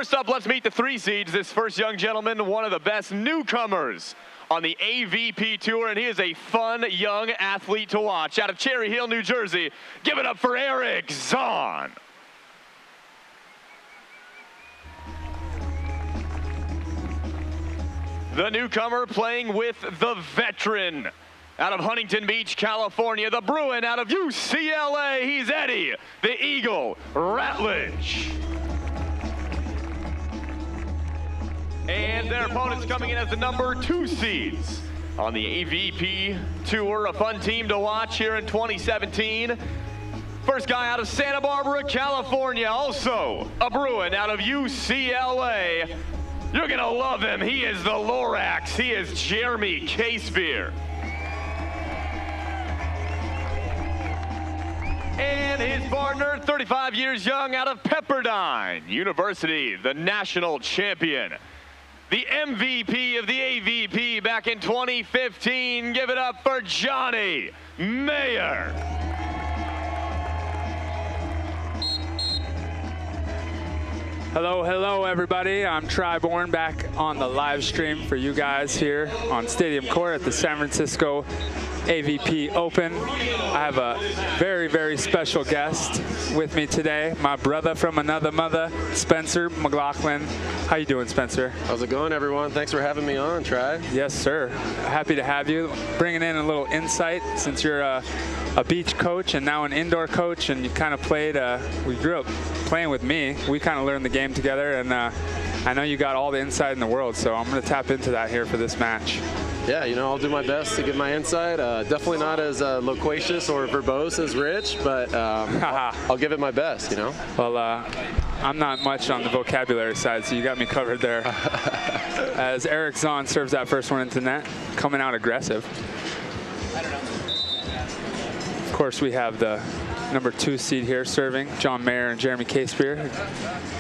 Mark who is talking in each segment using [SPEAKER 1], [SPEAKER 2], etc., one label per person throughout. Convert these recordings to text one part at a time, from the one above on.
[SPEAKER 1] First up, let's meet the 3 seeds. This first young gentleman, one of the best newcomers on the AVP Tour, and he is a fun young athlete to watch. Out of Cherry Hill, New Jersey, give it up for Eric Zaun. The newcomer playing with the veteran. Out of Huntington Beach, California, the Bruin out of UCLA, he's Eddie, the Eagle, Ratledge. And their opponents coming in as the number 2 seeds on the AVP Tour, a fun team to watch here in 2017. First guy out of Santa Barbara, California, also a Bruin out of UCLA. You're gonna love him. He is the Lorax. He is Jeremy Casebeer. And his partner, 35 years young, out of Pepperdine University, the national champion. The MVP of the AVP back in 2015. Give it up for Johnny Mayer.
[SPEAKER 2] Hello, hello everybody. I'm Triborn back on the live stream for you guys here on Stadium Court at the San Francisco AVP Open. I have a very, very special guest with me today, my brother from another mother, Spencer McLaughlin. How you doing, Spencer?
[SPEAKER 3] How's it going, everyone? Thanks for having me on, Tri.
[SPEAKER 2] Yes, sir. Happy to have you. Bringing in a little insight since you're a beach coach and now an indoor coach, and you kind of played, we grew up playing with me. We kind of learned the game together, and I know you got all the insight in the world, so I'm going to tap into that here for this match.
[SPEAKER 3] Yeah, you know, I'll do my best to give my insight. Definitely not as loquacious or verbose as Rich, but I'll give it my best, you know?
[SPEAKER 2] Well, I'm not much on the vocabulary side, so you got me covered there. As Eric Zaun serves that first one into net, coming out aggressive. Of course, we have the number 2 seed here serving, John Mayer and Jeremy Casebeer,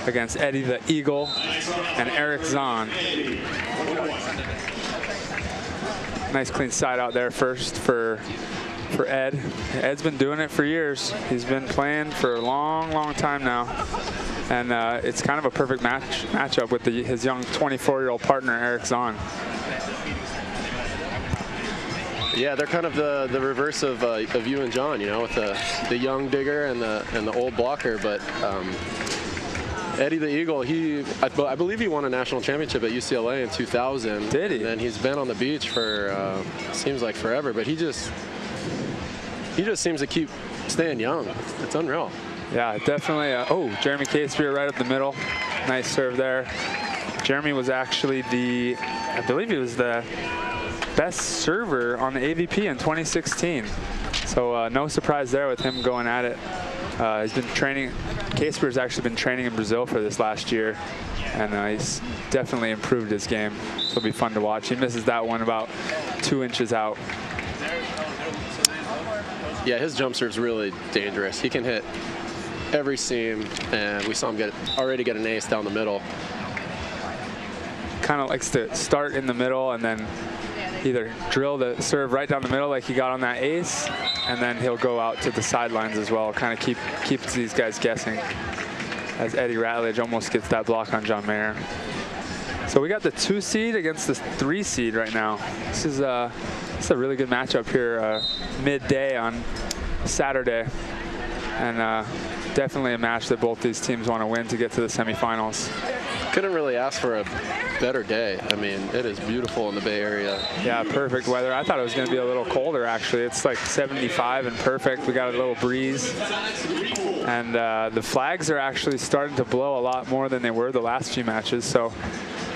[SPEAKER 2] against Eddie the Eagle and Eric Zaun. Nice clean side out there first for Ed. Ed's been doing it for years. He's been playing for a long, long time now. And it's kind of a perfect matchup with his young 24-year-old partner, Eric Zaun.
[SPEAKER 3] Yeah, they're kind of the reverse of you and John, you know, with the young digger and the old blocker. But Eddie the Eagle, I believe he won a national championship at UCLA in 2000.
[SPEAKER 2] Did he?
[SPEAKER 3] And he's been on the beach for seems like forever, but he just seems to keep staying young. It's unreal.
[SPEAKER 2] Yeah, definitely. Oh, Jeremy Casebeer right up the middle. Nice serve there. Jeremy was actually I believe he was the best server on the AVP in 2016. So no surprise there with him going at it. He's been training. Casebeer's actually been training in Brazil for this last year, and he's definitely improved his game. So it'll be fun to watch. He misses that one about 2 inches out.
[SPEAKER 3] Yeah, his jump serve's really dangerous. He can hit every seam, and we saw him already get an ace down the middle.
[SPEAKER 2] Kind of likes to start in the middle and then either drill the serve right down the middle like he got on that ace, and then he'll go out to the sidelines as well. Kind of keeps these guys guessing as Eddie Ratledge almost gets that block on John Mayer. So we got the 2 seed against the 3 seed right now. This is a really good matchup here midday on Saturday, and definitely a match that both these teams want to win to get to the semifinals.
[SPEAKER 3] Couldn't really ask for a better day. I mean, it is beautiful in the Bay Area.
[SPEAKER 2] Yeah, perfect weather. I thought it was going to be a little colder, actually. It's like 75 and perfect. We got a little breeze. And the flags are actually starting to blow a lot more than they were the last few matches. So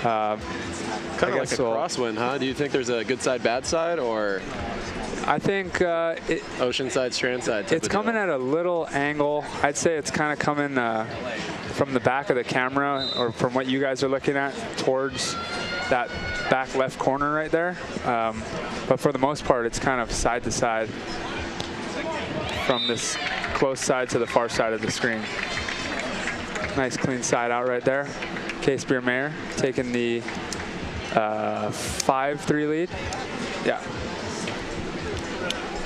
[SPEAKER 3] kind of like a crosswind, huh? Do you think there's a good side, bad side, or?
[SPEAKER 2] I think
[SPEAKER 3] ocean side, strand side.
[SPEAKER 2] It's coming at a little angle. I'd say it's kind of coming from the back of the camera, or from what you guys are looking at, towards that back left corner right there. But for the most part, it's kind of side to side from this close side to the far side of the screen. Nice clean side out right there. Casebeer Mayer taking the 5-3 lead. Yeah.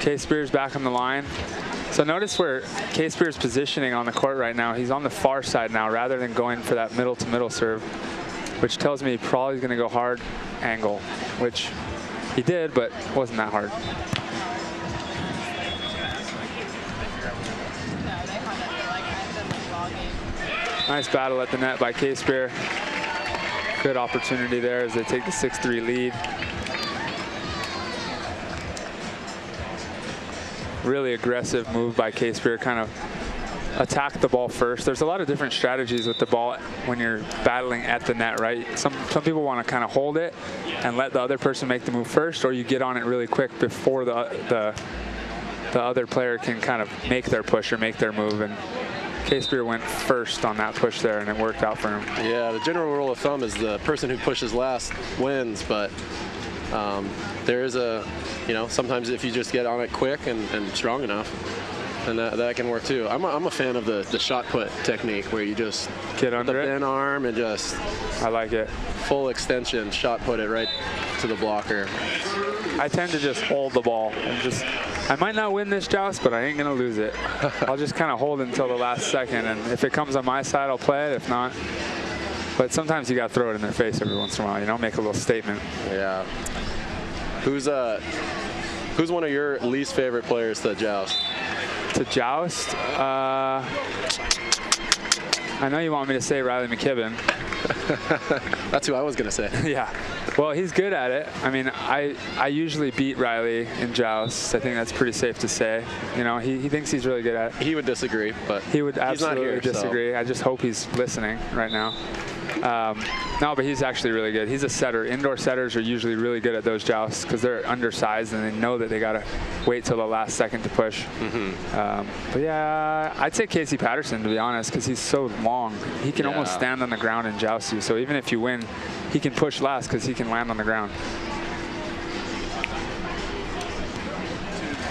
[SPEAKER 2] Casebeer's back on the line. So notice where Casebeer's positioning on the court right now. He's on the far side now rather than going for that middle to middle serve, which tells me he probably is going to go hard angle, which he did, but wasn't that hard. Nice battle at the net by Casebeer. Good opportunity there as they take the 6-3 lead. Really aggressive move by Casebeer, kind of attack the ball first. There's a lot of different strategies with the ball when you're battling at the net, right? Some people want to kind of hold it and let the other person make the move first, or you get on it really quick before the other player can kind of make their push or make their move. And Casebeer went first on that push there, and it worked out for him.
[SPEAKER 3] Yeah, the general rule of thumb is the person who pushes last wins, but there is a, sometimes if you just get on it quick and strong enough, then that can work too. I'm a fan of the shot put technique where you just
[SPEAKER 2] get under
[SPEAKER 3] the thin arm and just,
[SPEAKER 2] I like it.
[SPEAKER 3] Full extension, shot put it right to the blocker.
[SPEAKER 2] I tend to just hold the ball and I might not win this joust, but I ain't gonna lose it. I'll just kind of hold it until the last second, and if it comes on my side, I'll play it. If not, but sometimes you gotta throw it in their face every once in a while, make a little statement.
[SPEAKER 3] Yeah. Who's one of your least favorite players to joust?
[SPEAKER 2] To joust? I know you want me to say Riley McKibben.
[SPEAKER 3] That's who I was gonna say.
[SPEAKER 2] Yeah. Well, he's good at it. I mean, I usually beat Riley in jousts. I think that's pretty safe to say. He thinks he's really good at it.
[SPEAKER 3] He would disagree, but
[SPEAKER 2] he would absolutely
[SPEAKER 3] he's not here,
[SPEAKER 2] disagree. So. I just hope he's listening right now. No, but he's actually really good. He's a setter. Indoor setters are usually really good at those jousts because they're undersized and they know that they got to wait till the last second to push. But yeah, I'd say Casey Patterson, to be honest, because he's so long. He can almost stand on the ground and joust you. So even if you win, he can push last because he can land on the ground.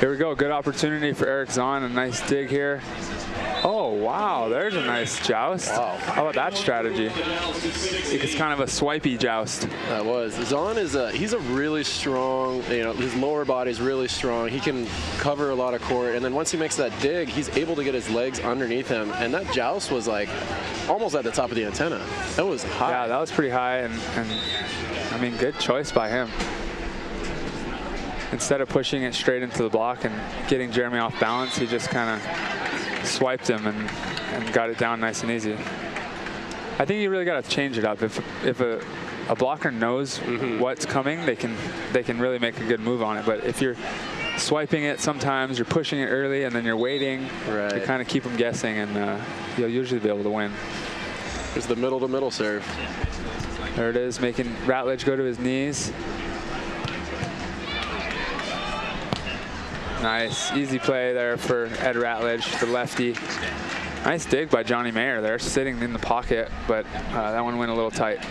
[SPEAKER 2] Here we go. Good opportunity for Eric Zaun. A nice dig here. Oh, wow. There's a nice joust.
[SPEAKER 3] Wow.
[SPEAKER 2] How about that strategy? It's kind of a swipey joust.
[SPEAKER 3] That was. Zaun he's a really strong, his lower body's really strong. He can cover a lot of court. And then once he makes that dig, he's able to get his legs underneath him. And that joust was like almost at the top of the antenna. That was high.
[SPEAKER 2] Yeah, that was pretty high. And I mean, good choice by him. Instead of pushing it straight into the block and getting Jeremy off balance, he just kind of swiped him and got it down nice and easy. I think you really got to change it up. If a blocker knows what's coming, they can really make a good move on it. But if you're swiping it, sometimes you're pushing it early and then you're waiting to kind of keep them guessing, and you'll usually be able to win.
[SPEAKER 3] Here's the middle to middle serve.
[SPEAKER 2] There it is, making Ratledge go to his knees. Nice, easy play there for Ed Ratledge, the lefty. Nice dig by Johnny Mayer there, sitting in the pocket, but that one went a little tight.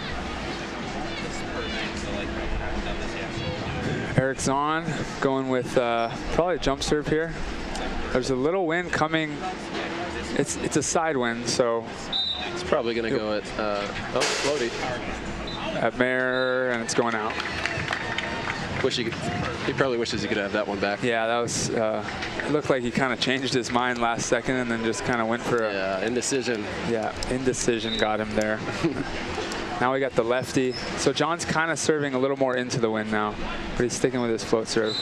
[SPEAKER 2] Eric Zaun going with probably a jump serve here. There's a little wind coming. It's a side wind, so
[SPEAKER 3] it's probably going to go at floaty.
[SPEAKER 2] At Mayer, and it's going out.
[SPEAKER 3] He probably wishes he could have that one back.
[SPEAKER 2] Yeah, that was. It looked like he kind of changed his mind last second and then just kind of went for
[SPEAKER 3] indecision.
[SPEAKER 2] Yeah, indecision got him there. Now we got the lefty. So John's kind of serving a little more into the wind now, but he's sticking with his float serve.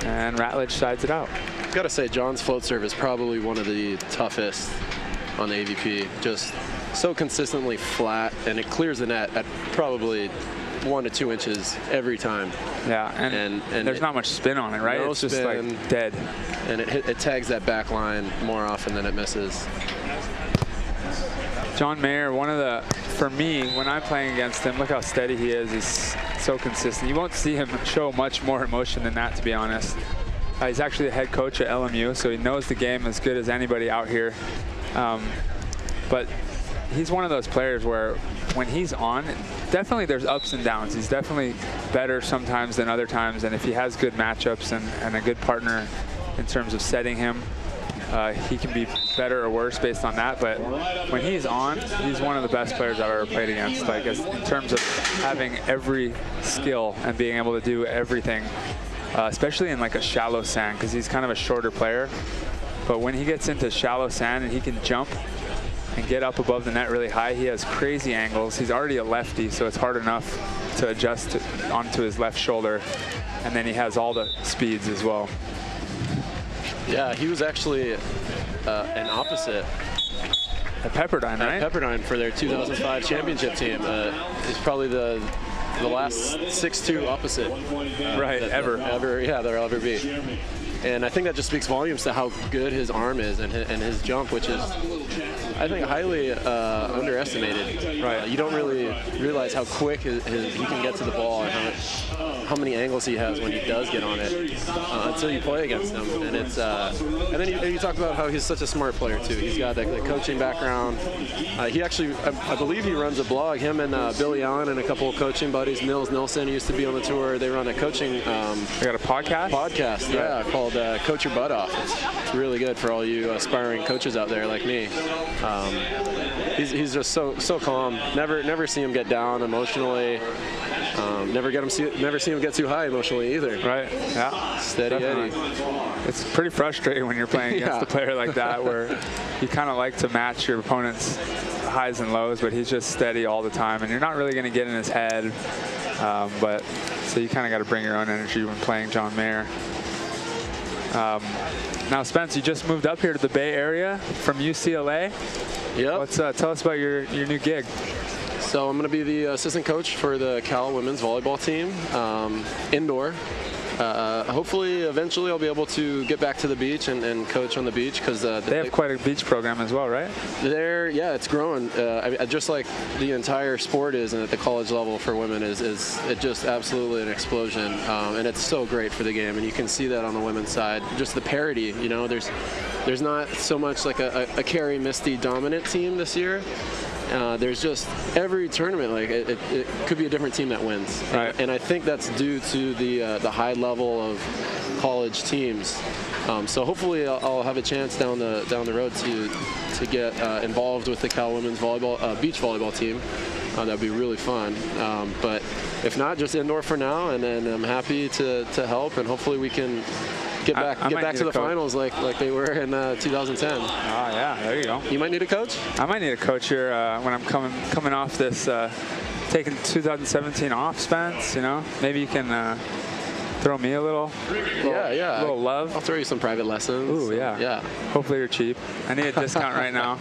[SPEAKER 2] And Ratledge sides it out.
[SPEAKER 3] I've got to say, John's float serve is probably one of the toughest on the AVP. Just so consistently flat, and it clears the net at probably 1 to 2 inches every time.
[SPEAKER 2] Yeah, and there's not much spin on it, right?
[SPEAKER 3] No
[SPEAKER 2] it's
[SPEAKER 3] spin,
[SPEAKER 2] just like dead.
[SPEAKER 3] And it tags that back line more often than it misses.
[SPEAKER 2] John Mayer, for me, when I'm playing against him, look how steady he is. He's so consistent. You won't see him show much more emotion than that, to be honest. He's actually the head coach at LMU, so he knows the game as good as anybody out here. But he's one of those players where when he's on, definitely there's ups and downs. He's definitely better sometimes than other times, and if he has good matchups and a good partner in terms of setting him, he can be better or worse based on that. But when he's on, he's one of the best players I've ever played against. Like in terms of having every skill and being able to do everything, especially in like a shallow sand, because he's kind of a shorter player. But when he gets into shallow sand and he can jump and get up above the net really high, he has crazy angles. He's already a lefty, so it's hard enough to adjust onto his left shoulder. And then he has all the speeds as well.
[SPEAKER 3] Yeah, he was actually an opposite
[SPEAKER 2] At Pepperdine, right?
[SPEAKER 3] At Pepperdine for their 2005 championship team. He's probably the last 6'2" opposite.
[SPEAKER 2] Right, ever.
[SPEAKER 3] Yeah, there'll ever be. And I think that just speaks volumes to how good his arm is and his jump, which is, I think, highly underestimated.
[SPEAKER 2] Right.
[SPEAKER 3] You don't really realize how quick he can get to the ball and how many angles he has when he does get on it until you play against him. And it's and then you talk about how he's such a smart player too. He's got the coaching background. He actually, I believe he runs a blog. Him and Billy Allen and a couple of coaching buddies. Nils Nilsson used to be on the tour. They run a coaching.
[SPEAKER 2] They got a podcast.
[SPEAKER 3] Podcast, yeah, called Coach Your Butt Off. It's really good for all you aspiring coaches out there like me. He's just so calm. Never see him get down emotionally. Never see him get too high emotionally either.
[SPEAKER 2] Right. Yeah.
[SPEAKER 3] Steady Eddie.
[SPEAKER 2] It's pretty frustrating when you're playing against a player like that, where you kind of like to match your opponent's highs and lows, but he's just steady all the time, and you're not really going to get in his head. But so you kind of got to bring your own energy when playing John Mayer. Now, Spence, you just moved up here to the Bay Area from UCLA.
[SPEAKER 3] Yep.
[SPEAKER 2] Tell us about your new gig.
[SPEAKER 3] So I'm going to be the assistant coach for the Cal women's volleyball team, indoor. Hopefully, eventually, I'll be able to get back to the beach and coach on the beach, because
[SPEAKER 2] they have quite a beach program as well, right?
[SPEAKER 3] Yeah, it's growing. Just like the entire sport is, and at the college level for women is it just absolutely an explosion, and it's so great for the game. And you can see that on the women's side. Just the parity, you know. There's not so much like a Carrie Misty dominant team this year. There's just every tournament, like it could be a different team that wins,
[SPEAKER 2] right.
[SPEAKER 3] And I think that's due to the high level of college teams. So hopefully I'll have a chance down the road to get involved with the Cal women's volleyball beach volleyball team. That'd be really fun. But if not, just indoor for now, and then I'm happy to help, and hopefully we can get back to the finals like they were in 2010.
[SPEAKER 2] Ah, yeah, there you go.
[SPEAKER 3] You might need a coach?
[SPEAKER 2] I might need a coach here when I'm coming off this, taking 2017 off, Spence, you know? Maybe you can throw me a little love.
[SPEAKER 3] I'll throw you some private lessons.
[SPEAKER 2] Ooh, yeah.
[SPEAKER 3] Yeah.
[SPEAKER 2] Hopefully you're cheap. I need a discount right now.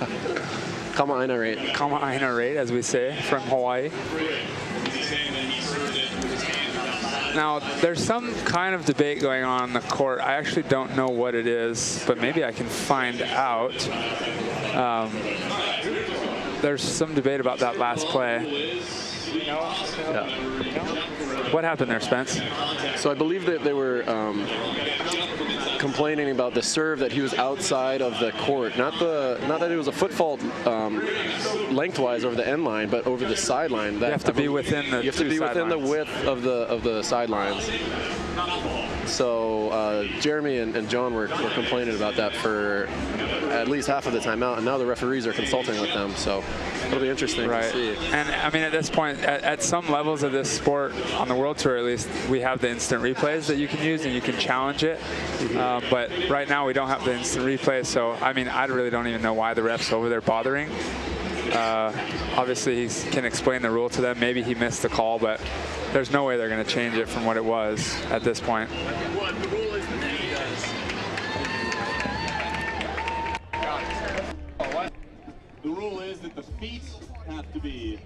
[SPEAKER 3] Kama aina rate.
[SPEAKER 2] Kama aina rate, as we say, from Hawaii. Now, there's some kind of debate going on the court. I actually don't know what it is, but maybe I can find out. There's some debate about that last play.
[SPEAKER 3] Yeah.
[SPEAKER 2] What happened there, Spence?
[SPEAKER 3] So I believe that they were complaining about the serve, that he was outside of the court. Not that it was a foot fault lengthwise over the end line, but over the sideline.
[SPEAKER 2] You have to be within the
[SPEAKER 3] You have to be within the width of the sidelines. So Jeremy and John were complaining about that for at least half of the timeout, and now the referees are consulting with them. So it'll be interesting to see.
[SPEAKER 2] And I mean, at this point, at some levels of this sport, on the World Tour at least, we have the instant replays that you can use and you can challenge it. But right now we don't have the instant replays, so I mean, I really don't even know why the ref's over there bothering. Obviously, he can explain the rule to them. Maybe he missed the call, but there's no way they're going to change it from what it was at this point.
[SPEAKER 4] The rule is that the feet have to be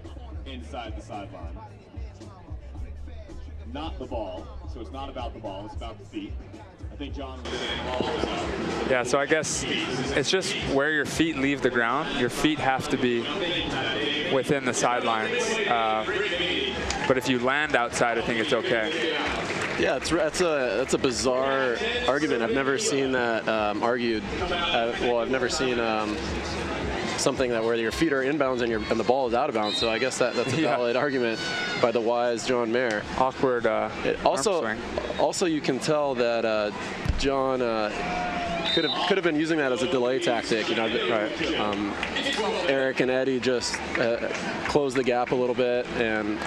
[SPEAKER 4] inside the sideline, not the ball. So it's not about the ball, it's about the feet. I think John was involved.
[SPEAKER 2] Yeah, so I guess it's just where your feet leave the ground. Your feet have to be within the sidelines. But if you land outside, I think it's okay.
[SPEAKER 3] Yeah, that's a bizarre argument. I've never seen that argued. Well, I've never seen something that where your feet are inbounds and the ball is out of bounds. So I guess that's a valid argument by the wise John Mayer.
[SPEAKER 2] Awkward arm swing.
[SPEAKER 3] Also, you can tell that John could have been using that as a delay tactic. You know, Eric and Eddie just closed the gap a little bit, and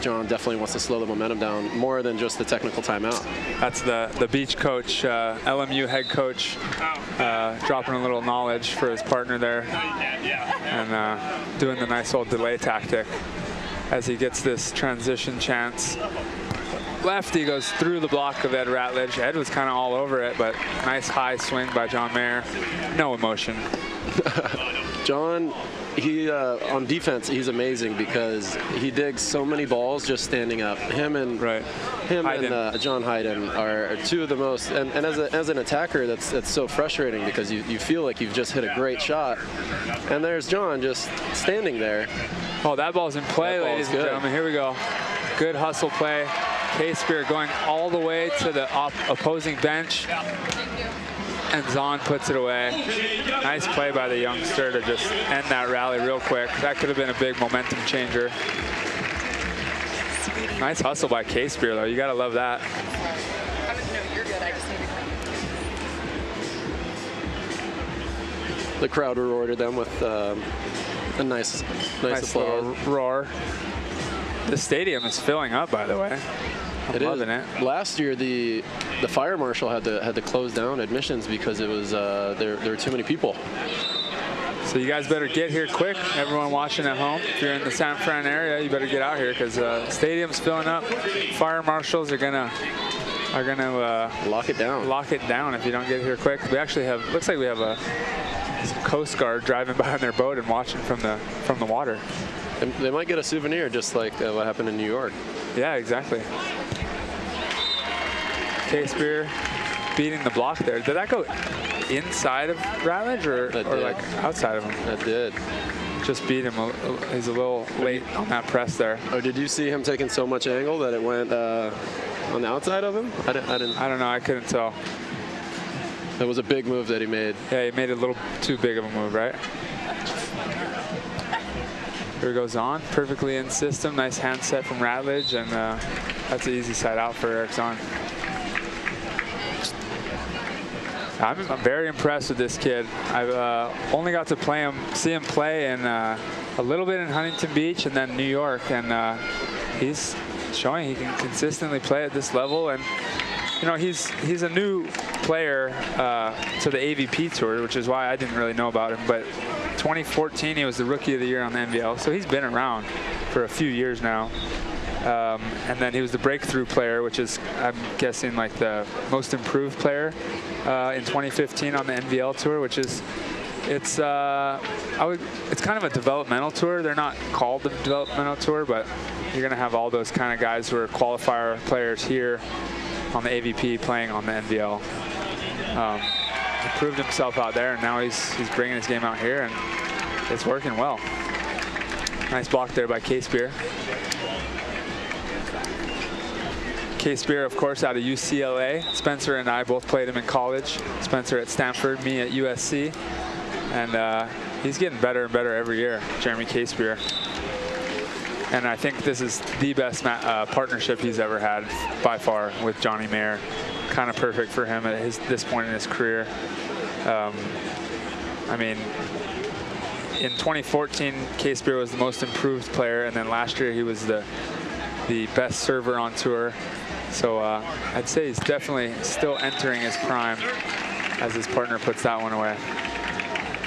[SPEAKER 3] John definitely wants to slow the momentum down more than just the technical timeout.
[SPEAKER 2] That's the beach coach, LMU head coach, dropping a little knowledge for his partner there, and doing the nice old delay tactic as he gets this transition chance. Lefty goes through the block of Ed Ratledge. Ed was kind of all over it, but nice high swing by John Mayer. No emotion.
[SPEAKER 3] John, he on defense, he's amazing because he digs so many balls just standing up. Him and John Hayden are two of the most. And as an attacker, that's so frustrating because you feel like you've just hit a great shot, and there's John just standing there.
[SPEAKER 2] Oh, that ball's in play, ladies and gentlemen. Here we go. Good hustle play. Casebeer going all the way to the opposing bench, and Zaun puts it away. Nice play by the youngster to just end that rally real quick. That could have been a big momentum changer. Nice hustle by Casebeer, though. You got to love that.
[SPEAKER 3] The crowd rewarded them with a nice applause.
[SPEAKER 2] Little roar. The stadium is filling up, by the way. I'm loving it.
[SPEAKER 3] Last year, the fire marshal had to close down admissions because it was there were too many people.
[SPEAKER 2] So you guys better get here quick. Everyone watching at home, if you're in the San Fran area, you better get out here because stadium's filling up. Fire marshals are gonna
[SPEAKER 3] lock it down.
[SPEAKER 2] Lock it down if you don't get here quick. We actually have, looks like we have some Coast Guard driving by on their boat and watching from the water.
[SPEAKER 3] And they might get a souvenir, just like what happened in New York.
[SPEAKER 2] Yeah, exactly. Casebeer beating the block there. Did that go inside of Ratledge or like outside of him?
[SPEAKER 3] That did.
[SPEAKER 2] Just beat him. He's a little late on that press there.
[SPEAKER 3] Or did you see him taking so much angle that it went on the outside of him? I
[SPEAKER 2] don't know. I couldn't tell.
[SPEAKER 3] That was a big move that he made.
[SPEAKER 2] Yeah, he made it a little too big of a move, right? Here goes on, perfectly in system. Nice hand set from Ratledge, and that's an easy side out for Eric Zaun. I'm very impressed with this kid. I've only got to see him play in a little bit in Huntington Beach and then New York, and he's showing he can consistently play at this level. And you know, he's a new player to the AVP tour, which is why I didn't really know about him. But 2014, he was the Rookie of the Year on the NVL, so he's been around for a few years now. And then he was the Breakthrough Player, which is, I'm guessing, like the most improved player in 2015 on the NVL tour, which is, it's kind of a developmental tour. They're not called the developmental tour, but you're gonna have all those kind of guys who are qualifier players here on the AVP playing on the NVL. He proved himself out there, and now he's bringing his game out here, and it's working well. Nice block there by Casebeer. Casebeer, of course, out of UCLA. Spencer and I both played him in college. Spencer at Stanford, me at USC. And he's getting better and better every year, Jeremy Casebeer. And I think this is the best partnership he's ever had by far with Johnny Mayer. Kind of perfect for him at this point in his career. I mean, in 2014, Casebeer was the most improved player, and then last year he was the best server on tour. So I'd say he's definitely still entering his prime as his partner puts that one away.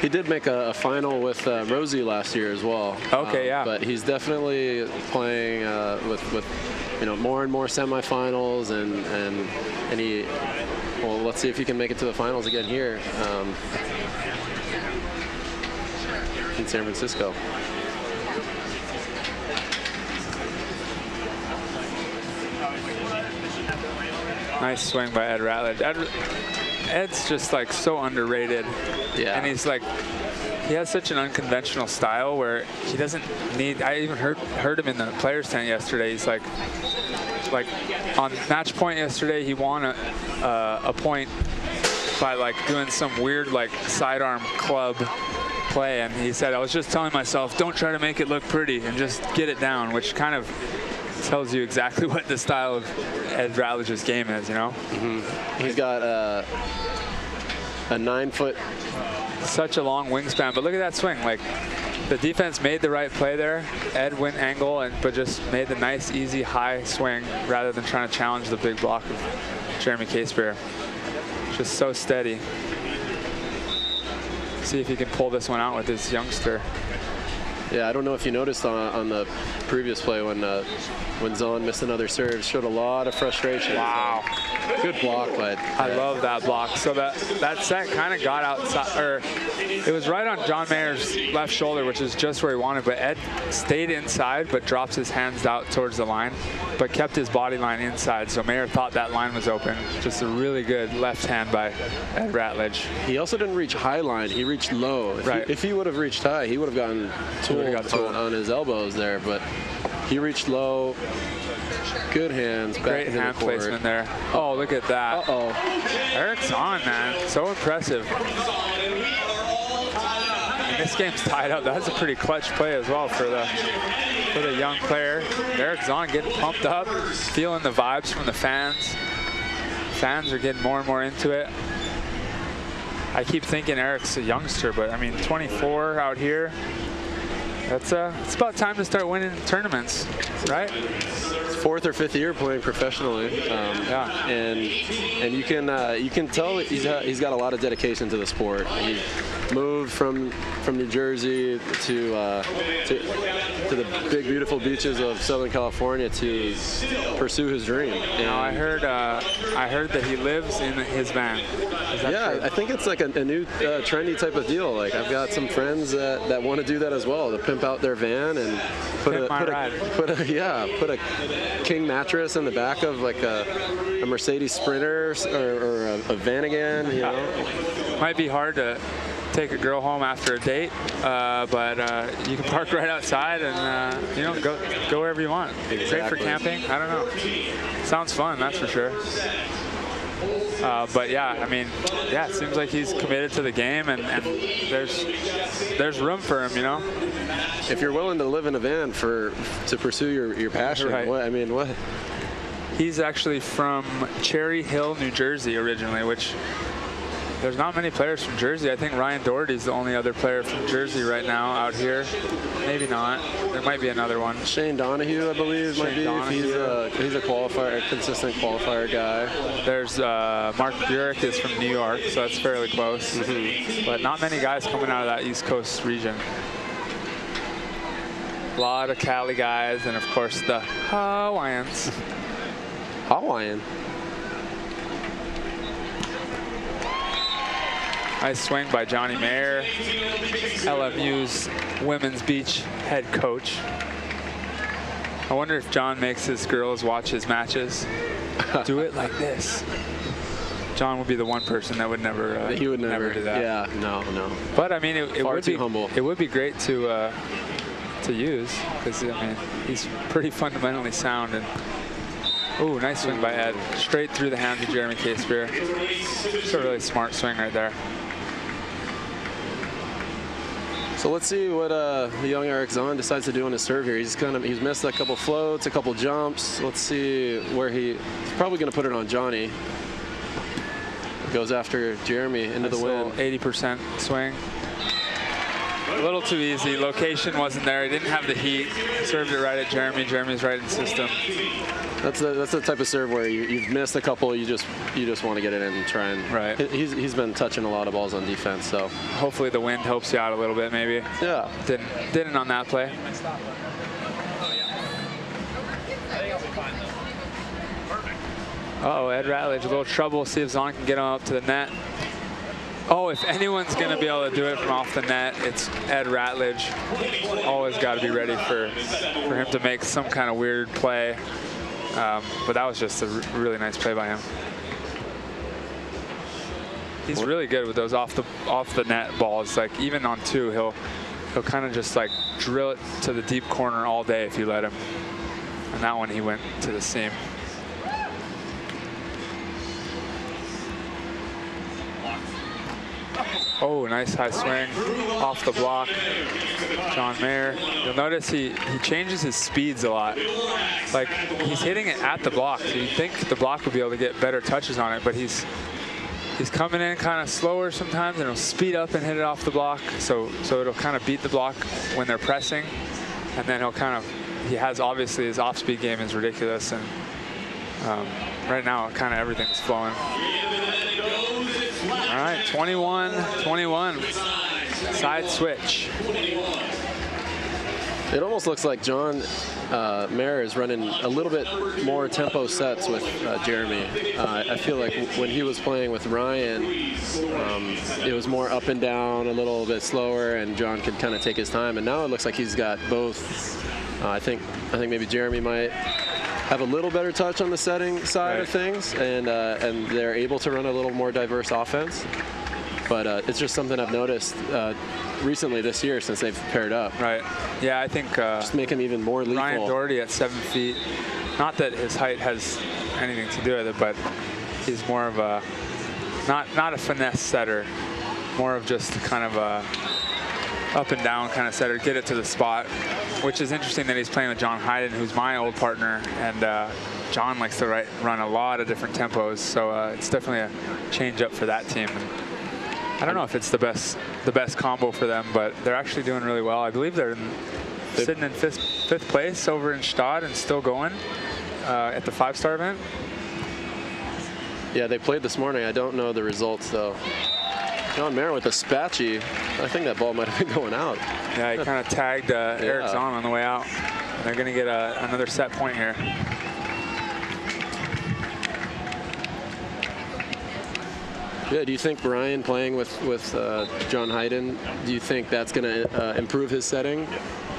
[SPEAKER 3] He did make a final with Rosie last year as well.
[SPEAKER 2] Okay, yeah.
[SPEAKER 3] But he's definitely playing with you know, more and more semifinals, and he, well, let's see if he can make it to the finals again here in San Francisco.
[SPEAKER 2] Nice swing by Ed Ratledge. Ed's just like so underrated.
[SPEAKER 3] Yeah.
[SPEAKER 2] And he's like, he has such an unconventional style where he doesn't need, I even heard him in the players tent yesterday. He's like on match point yesterday, he won a point by like doing some weird like sidearm club play. And he said, I was just telling myself, don't try to make it look pretty and just get it down, which kind of tells you exactly what the style of Ed Ratledge's game is, you know?
[SPEAKER 3] Mm-hmm. He's got a 9-foot.
[SPEAKER 2] Such a long wingspan, but look at that swing. Like, the defense made the right play there. Ed went angle, but just made the nice, easy, high swing rather than trying to challenge the big block of Jeremy Casebeer. Just so steady. See if he can pull this one out with his youngster.
[SPEAKER 3] Yeah, I don't know if you noticed on the previous play when Zaun missed another serve, showed a lot of frustration.
[SPEAKER 2] Wow.
[SPEAKER 3] Good block, but
[SPEAKER 2] I love that block. So that set kind of got outside, or it was right on John Mayer's left shoulder, which is just where he wanted, but Ed stayed inside, but drops his hands out towards the line, but kept his body line inside. So Mayer thought that line was open. Just a really good left hand by Ed Ratledge.
[SPEAKER 3] He also didn't reach high line, he reached low. If he would have reached high, he would have gotten tooled on his elbows there, but he reached low. Good hands.
[SPEAKER 2] Great hand placement there. Oh, look at that.
[SPEAKER 3] Uh-oh.
[SPEAKER 2] Eric Zaun, man. So impressive. And this game's tied up. That's a pretty clutch play as well for the young player. Eric Zaun getting pumped up, feeling the vibes from the fans. Fans are getting more and more into it. I keep thinking Eric's a youngster, but I mean, 24 out here. It's about time to start winning tournaments, right?
[SPEAKER 3] 4th or 5th year playing professionally,
[SPEAKER 2] yeah.
[SPEAKER 3] And you can tell he's got a lot of dedication to the sport. He moved from New Jersey to the big beautiful beaches of Southern California to pursue his dream. And
[SPEAKER 2] I heard that he lives in his van. Is that
[SPEAKER 3] yeah,
[SPEAKER 2] true?
[SPEAKER 3] I think it's like a new trendy type of deal. Like, I've got some friends that want to do that as well, to pimp out their van and put a king mattress in the back of like a Mercedes Sprinter or a Vanagon, you know.
[SPEAKER 2] Might be hard to take a girl home after a date, but you can park right outside and you know, go wherever you want.
[SPEAKER 3] Exactly.
[SPEAKER 2] Great for camping. I don't know. Sounds fun, that's for sure. But yeah, I mean, yeah, it seems like he's committed to the game, and there's room for him, you know.
[SPEAKER 3] If you're willing to live in a van to pursue your passion,
[SPEAKER 2] right.
[SPEAKER 3] what?
[SPEAKER 2] He's actually from Cherry Hill, New Jersey originally, which there's not many players from Jersey. I think Ryan Doherty's the only other player from Jersey right now out here. Maybe not. There might be another one.
[SPEAKER 3] Shane Donahue, I believe, might be. He's a qualifier, a consistent qualifier guy.
[SPEAKER 2] There's Mark Burek is from New York, so that's fairly close. But not many guys coming out of that East Coast region. A lot of Cali guys, and of course the Hawaiians.
[SPEAKER 3] Hawaiian.
[SPEAKER 2] Nice swing by Johnny Mayer, LMU's women's beach head coach. I wonder if John makes his girls watch his matches. Do it like this. John would be the one person that would never.
[SPEAKER 3] He would never
[SPEAKER 2] do that.
[SPEAKER 3] Yeah, no.
[SPEAKER 2] But I mean, it
[SPEAKER 3] Far
[SPEAKER 2] would
[SPEAKER 3] too
[SPEAKER 2] be
[SPEAKER 3] humble.
[SPEAKER 2] It would be great to use, because I mean, he's pretty fundamentally sound. And ooh, nice swing by Ed, straight through the hands of Jeremy Casebeer. It's a really smart swing right there.
[SPEAKER 3] So let's see what the young Eric Zaun decides to do on his serve here. He's missed a couple floats, a couple jumps. Let's see where he's probably going to put it on Johnny. Goes after Jeremy into the wind.
[SPEAKER 2] 80% swing. A little too easy. Location wasn't there. He didn't have the heat. Served it right at Jeremy. Jeremy's right in system.
[SPEAKER 3] That's the type of serve where you've missed a couple. You just want to get it in and try and.
[SPEAKER 2] Right.
[SPEAKER 3] He's been touching a lot of balls on defense, so.
[SPEAKER 2] Hopefully the wind helps you out a little bit, maybe.
[SPEAKER 3] Yeah.
[SPEAKER 2] Didn't on that play. Uh-oh, Ed Ratledge, a little trouble. See if Zaun can get him up to the net. Oh, if anyone's going to be able to do it from off the net, it's Ed Ratledge. Always got to be ready for him to make some kind of weird play. But that was just a really nice play by him. He's really good with those off the net balls. Like, even on two, he'll kind of just like drill it to the deep corner all day if you let him. And that one he went to the seam. Oh, nice high swing off the block. John Mayer. You'll notice he changes his speeds a lot. Like, he's hitting it at the block, so you'd think the block would be able to get better touches on it, but he's he's coming in kind of slower sometimes, and he'll speed up and hit it off the block. So it'll kind of beat the block when they're pressing, and then he has obviously his off-speed game is ridiculous, and right now kind of everything's flowing. All right, 21-21, side switch.
[SPEAKER 3] It almost looks like John Mayer is running a little bit more tempo sets with Jeremy. I feel like when he was playing with Ryan, it was more up and down, a little bit slower, and John could kind of take his time. And now it looks like he's got both. I think maybe Jeremy might have a little better touch on the setting side of things, and they're able to run a little more diverse offense. But it's just something I've noticed recently this year since they've paired up.
[SPEAKER 2] Right. Yeah, I think
[SPEAKER 3] just make him even more lethal.
[SPEAKER 2] Ryan Doherty at 7 feet. Not that his height has anything to do with it, but he's more of a not a finesse setter, more of just kind of a up and down kind of setter, get it to the spot. Which is interesting that he's playing with John Hayden, who's my old partner, and John likes to run a lot of different tempos, so it's definitely a change up for that team. I don't know if it's the best combo for them, but they're actually doing really well. I believe they're sitting in fifth place over in Stade and still going at the 5-star event.
[SPEAKER 3] Yeah, they played this morning. I don't know the results though. John Mayer with a spatchy. I think that ball might have been going out.
[SPEAKER 2] Yeah, he kind of tagged Eric Zaun on the way out. They're going to get another set point here.
[SPEAKER 3] Yeah, do you think Brian playing with John Hayden, do you think that's going to improve his setting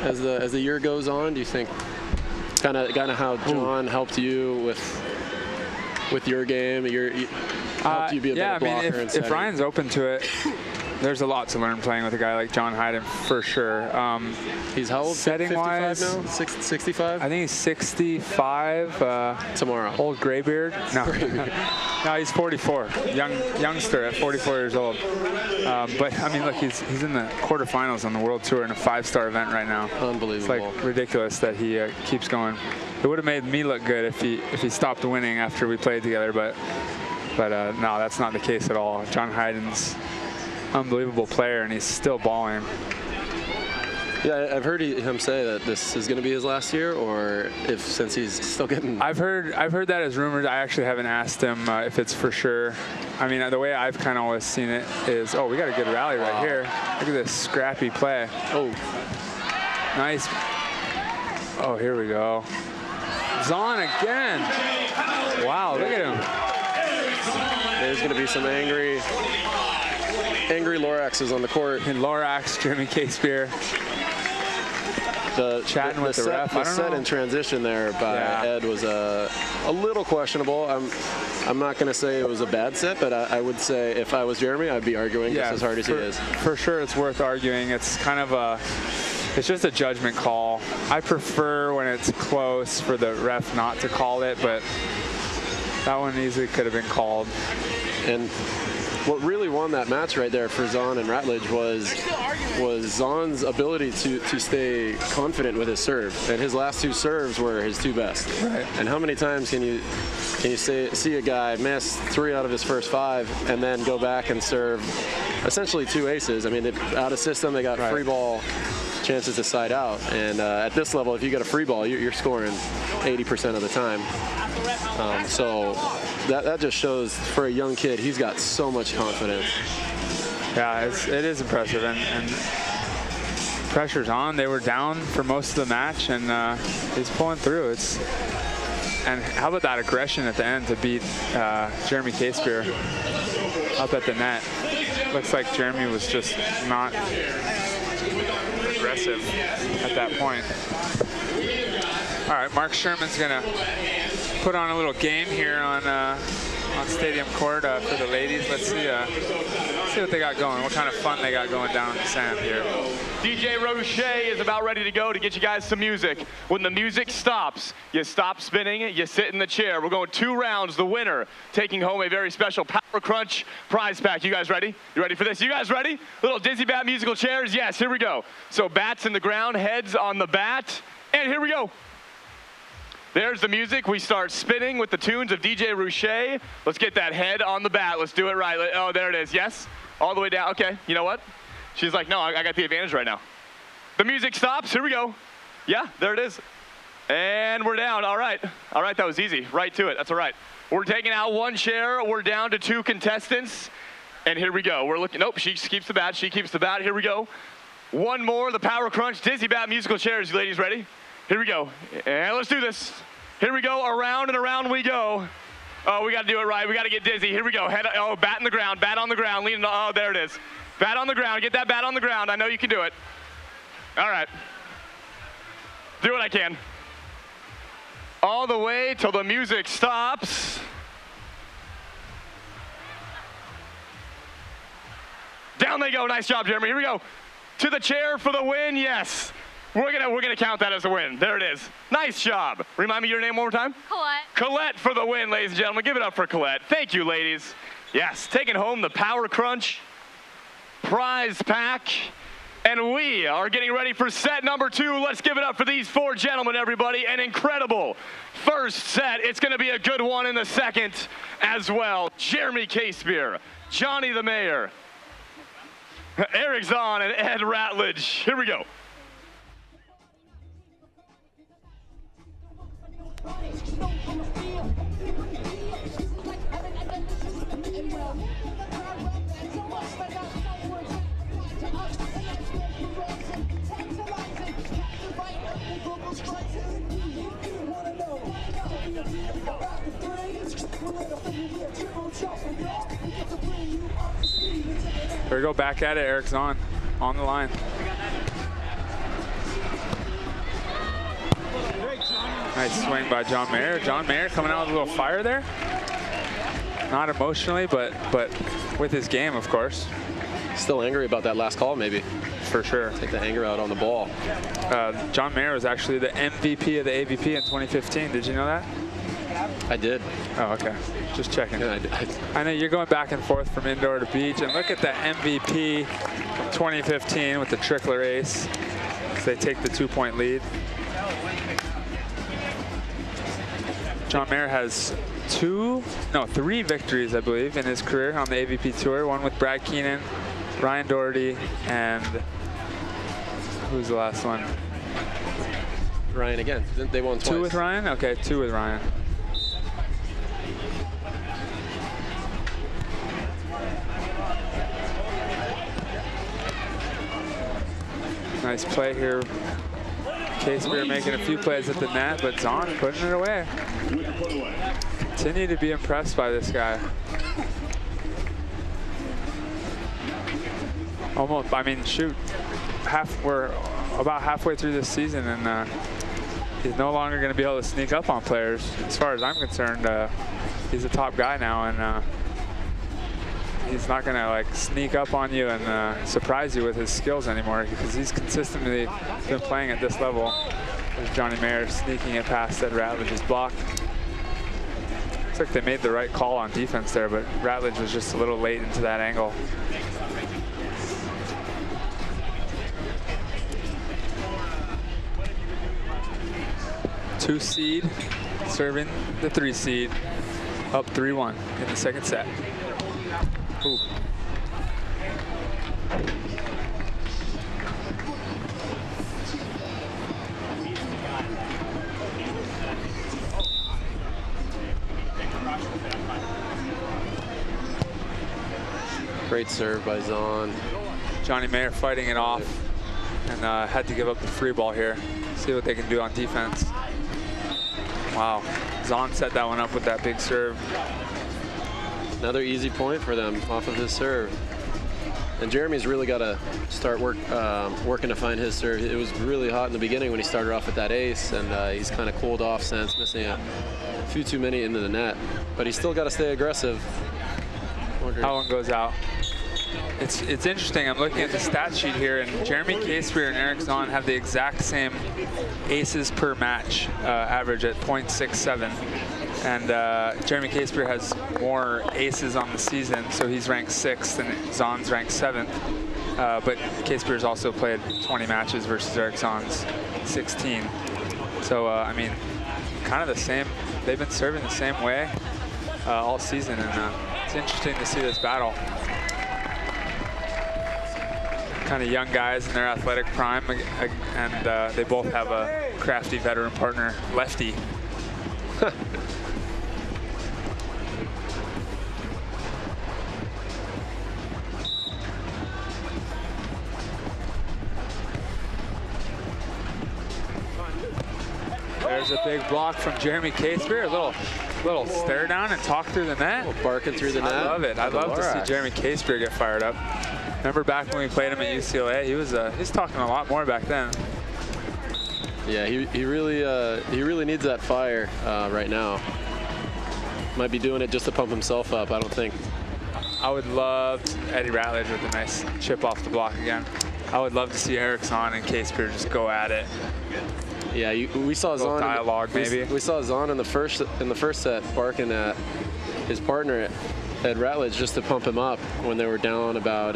[SPEAKER 3] as the year goes on? Do you think kind of how John helped you with your game, helped you be a better blocker?
[SPEAKER 2] Yeah, I mean, if Ryan's open to it, there's a lot to learn playing with a guy like John Hayden for sure.
[SPEAKER 3] He's how old?
[SPEAKER 2] Setting-wise,
[SPEAKER 3] 55 now? 65?
[SPEAKER 2] I think he's 65.
[SPEAKER 3] Tomorrow.
[SPEAKER 2] Old graybeard? No. No, he's 44. Youngster at 44 years old. But I mean, look, he's in the quarterfinals on the World Tour in a 5-star event right now.
[SPEAKER 3] Unbelievable.
[SPEAKER 2] It's like ridiculous that he keeps going. It would have made me look good if he stopped winning after we played together, but no, that's not the case at all. John Hayden's unbelievable player, and he's still balling.
[SPEAKER 3] Yeah, I've heard him say that this is going to be his last year, or since he's still getting.
[SPEAKER 2] I've heard that as rumored. I actually haven't asked him if it's for sure. I mean, the way I've kind of always seen it is, oh, we got a good rally right here. Look at this scrappy play.
[SPEAKER 3] Oh,
[SPEAKER 2] nice. Oh, here we go. Zaun again. Wow, look at him.
[SPEAKER 3] There's going to be some angry Loraxes on the court.
[SPEAKER 2] And Lorax, Jeremy Casebeer. Chatting with the ref.
[SPEAKER 3] The set in transition there by Ed was a little questionable. I'm not going to say it was a bad set, but I would say if I was Jeremy, I'd be arguing just as hard as he is. For
[SPEAKER 2] sure, it's worth arguing. It's kind of it's just a judgment call. I prefer when it's close for the ref not to call it, but that one easily could have been called.
[SPEAKER 3] And what really won that match right there for Zaun and Ratledge was Zaun's ability to stay confident with his serve. And his last 2 serves were his 2 best.
[SPEAKER 2] Right.
[SPEAKER 3] And how many times can you see a guy miss 3 out of his first 5 and then go back and serve essentially 2 aces? I mean, out of system, they got free ball chances to side out. And at this level, if you get a free ball, you're scoring 80% of the time. So that just shows for a young kid, he's got so much confidence.
[SPEAKER 2] Yeah, it is impressive, and pressure's on. They were down for most of the match, and he's pulling through. And how about that aggression at the end to beat Jeremy Casebeer up at the net? Looks like Jeremy was just not aggressive at that point. All right, Mark Sherman's gonna put on a little game here on Stadium Court for the ladies. Let's see what they got going, what kind of fun they got going down in the sand here.
[SPEAKER 1] DJ Roche is about ready to go to get you guys some music. When the music stops, you stop spinning, you sit in the chair. We're going 2 rounds. The winner taking home a very special Power Crunch prize pack. You guys ready? You ready for this? You guys ready? Little Dizzy Bat musical chairs? Yes, here we go. So bats in the ground, heads on the bat, and here we go. There's the music. We start spinning with the tunes of DJ Rouchet. Let's get that head on the bat. Let's do it right. Oh, there it is. Yes. All the way down. Okay. You know what? She's like, no, I got the advantage right now. The music stops. Here we go. Yeah, there it is. And we're down. All right. All right, that was easy. Right to it. That's all right. We're taking out one chair. We're down to 2 contestants. And here we go. We're looking. Nope, she keeps the bat. She keeps the bat. Here we go. One more. The Power Crunch Dizzy Bat musical chairs. You ladies ready? Here we go. And let's do this. Here we go. Around and around we go. Oh, we got to do it right. We got to get dizzy. Here we go. Head. Oh, bat in the ground. Bat on the ground. Leaning. Oh, there it is. Bat on the ground. Get that bat on the ground. I know you can do it. All right. Do what I can. All the way till the music stops. Down they go. Nice job, Jeremy. Here we go. To the chair for the win. Yes. We're gonna count that as a win. There it is. Nice job. Remind me your name one more time.
[SPEAKER 5] Colette. Colette
[SPEAKER 1] for the win, ladies and gentlemen. Give it up for Colette. Thank you, ladies. Yes, taking home the Power Crunch prize pack. And we are getting ready for set number 2. Let's give it up for these 4 gentlemen, everybody. An incredible first set. It's going to be a good one in the second as well. Jeremy Casebeer, Johnny the Mayor, Eric Zaun, and Ed Ratledge. Here we go.
[SPEAKER 2] There we go, back at it, Eric Zaun on the line. Nice swing by John Mayer. John Mayer coming out with a little fire there. Not emotionally, but with his game, of course.
[SPEAKER 3] Still angry about that last call, maybe.
[SPEAKER 2] For sure.
[SPEAKER 3] Take the anger out on the ball.
[SPEAKER 2] John Mayer was actually the MVP of the AVP in 2015. Did you know that?
[SPEAKER 3] I did.
[SPEAKER 2] Oh, okay. Just checking.
[SPEAKER 3] Yeah,
[SPEAKER 2] I know you're going back and forth from indoor to beach, and look at the MVP from 2015 with the trickler ace. So they take the 2-point lead. John Mayer has 3 victories, I believe, in his career on the AVP Tour. One with Brad Keenan, Ryan Doherty, and who's the last one?
[SPEAKER 3] Ryan again. They won twice.
[SPEAKER 2] 2 with Ryan? Okay, 2 with Ryan. Nice play here. Casebeer making a few plays at the net, but Zaun putting it away. Continue to be impressed by this guy. Almost, I mean, shoot, we're about halfway through this season, and he's no longer going to be able to sneak up on players. As far as I'm concerned, he's a top guy now, and he's not going to like sneak up on you and surprise you with his skills anymore, because he's consistently been playing at this level. There's Johnny Mayer sneaking it past Ed Ratledge's block. Looks like they made the right call on defense there, but Ratledge was just a little late into that angle. Two seed serving the 3 seed, up 3-1 in the second set. Ooh.
[SPEAKER 3] Great serve by Zaun.
[SPEAKER 2] Johnny Mayer fighting it off, and had to give up the free ball here. See what they can do on defense. Wow, Zaun set that one up with that big serve.
[SPEAKER 3] Another easy point for them off of his serve. And Jeremy's really got to start working to find his serve. It was really hot in the beginning when he started off with that ace, and he's kind of cooled off since, missing a few too many into the net. But he's still got to stay aggressive.
[SPEAKER 2] That one goes out. It's interesting. I'm looking at the stat sheet here, and Jeremy Casebeer and Eric Zaun have the exact same aces per match average at .67. And Jeremy Casebeer has more aces on the season, so he's ranked 6th, and Zaun's ranked 7th. But Casebeer's also played 20 matches versus Eric Zaun's 16. So, I mean, kind of the same. They've been serving the same way all season, and it's interesting to see this battle. Kind of young guys in their athletic prime, and they both have a crafty veteran partner, lefty. There's a big block from Jeremy Casebeer. A little stare down and talk through the net.
[SPEAKER 3] Barking through the net.
[SPEAKER 2] I love it. I love to see Jeremy Casebeer get fired up. Remember back when we played him at UCLA? He was talking a lot more back then.
[SPEAKER 3] Yeah, he really needs that fire right now. Might be doing it just to pump himself up. I don't think.
[SPEAKER 2] I would love Ed Ratledge with a nice chip off the block again. I would love to see Eric Zaun and Casebeer just go at it.
[SPEAKER 3] Yeah, we saw Zaun.
[SPEAKER 2] Dialogue, maybe.
[SPEAKER 3] We saw Zaun in the first set barking at his partner Ed Ratledge just to pump him up when they were down about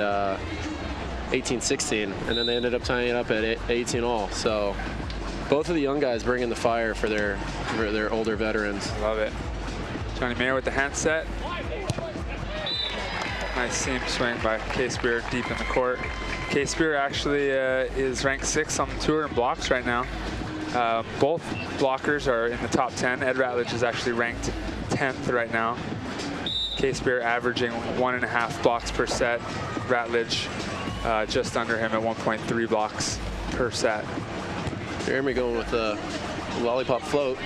[SPEAKER 3] 18-16, and then they ended up tying it up at 18-all. So both of the young guys bringing the fire for their older veterans.
[SPEAKER 2] Love it. Johnny Mayer with the hand set. Nice seam swing by Casebeer deep in the court. Casebeer actually is ranked 6th on the tour in blocks right now. Both blockers are in the top 10. Ed Ratledge is actually ranked 10th right now. Casebeer averaging 1.5 blocks per set. Ratledge just under him at 1.3 blocks per set.
[SPEAKER 3] Jeremy going with the lollipop float.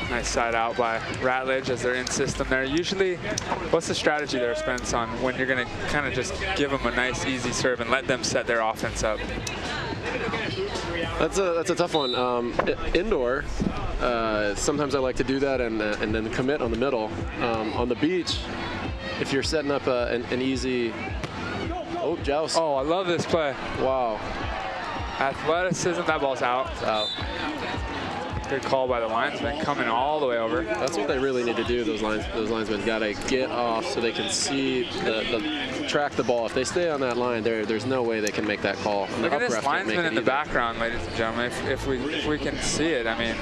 [SPEAKER 2] Nice side out by Ratledge as they're in system there. Usually, what's the strategy there, Spence, on when you're going to kind of just give them a nice easy serve and let them set their offense up?
[SPEAKER 3] That's a tough one. Indoor, sometimes I like to do that and then commit on the middle. On the beach, if you're setting up an easy joust.
[SPEAKER 2] Oh, I love this play.
[SPEAKER 3] Wow.
[SPEAKER 2] Athleticism, that ball's out.
[SPEAKER 3] It's out.
[SPEAKER 2] Good call by the linesman, coming all the way over.
[SPEAKER 3] That's what they really need to do. Those linesmen got to get off so they can see track the ball. If they stay on that line, there's no way they can make that call.
[SPEAKER 2] Look at this linesman in the background, ladies and gentlemen. If we can see it, I mean,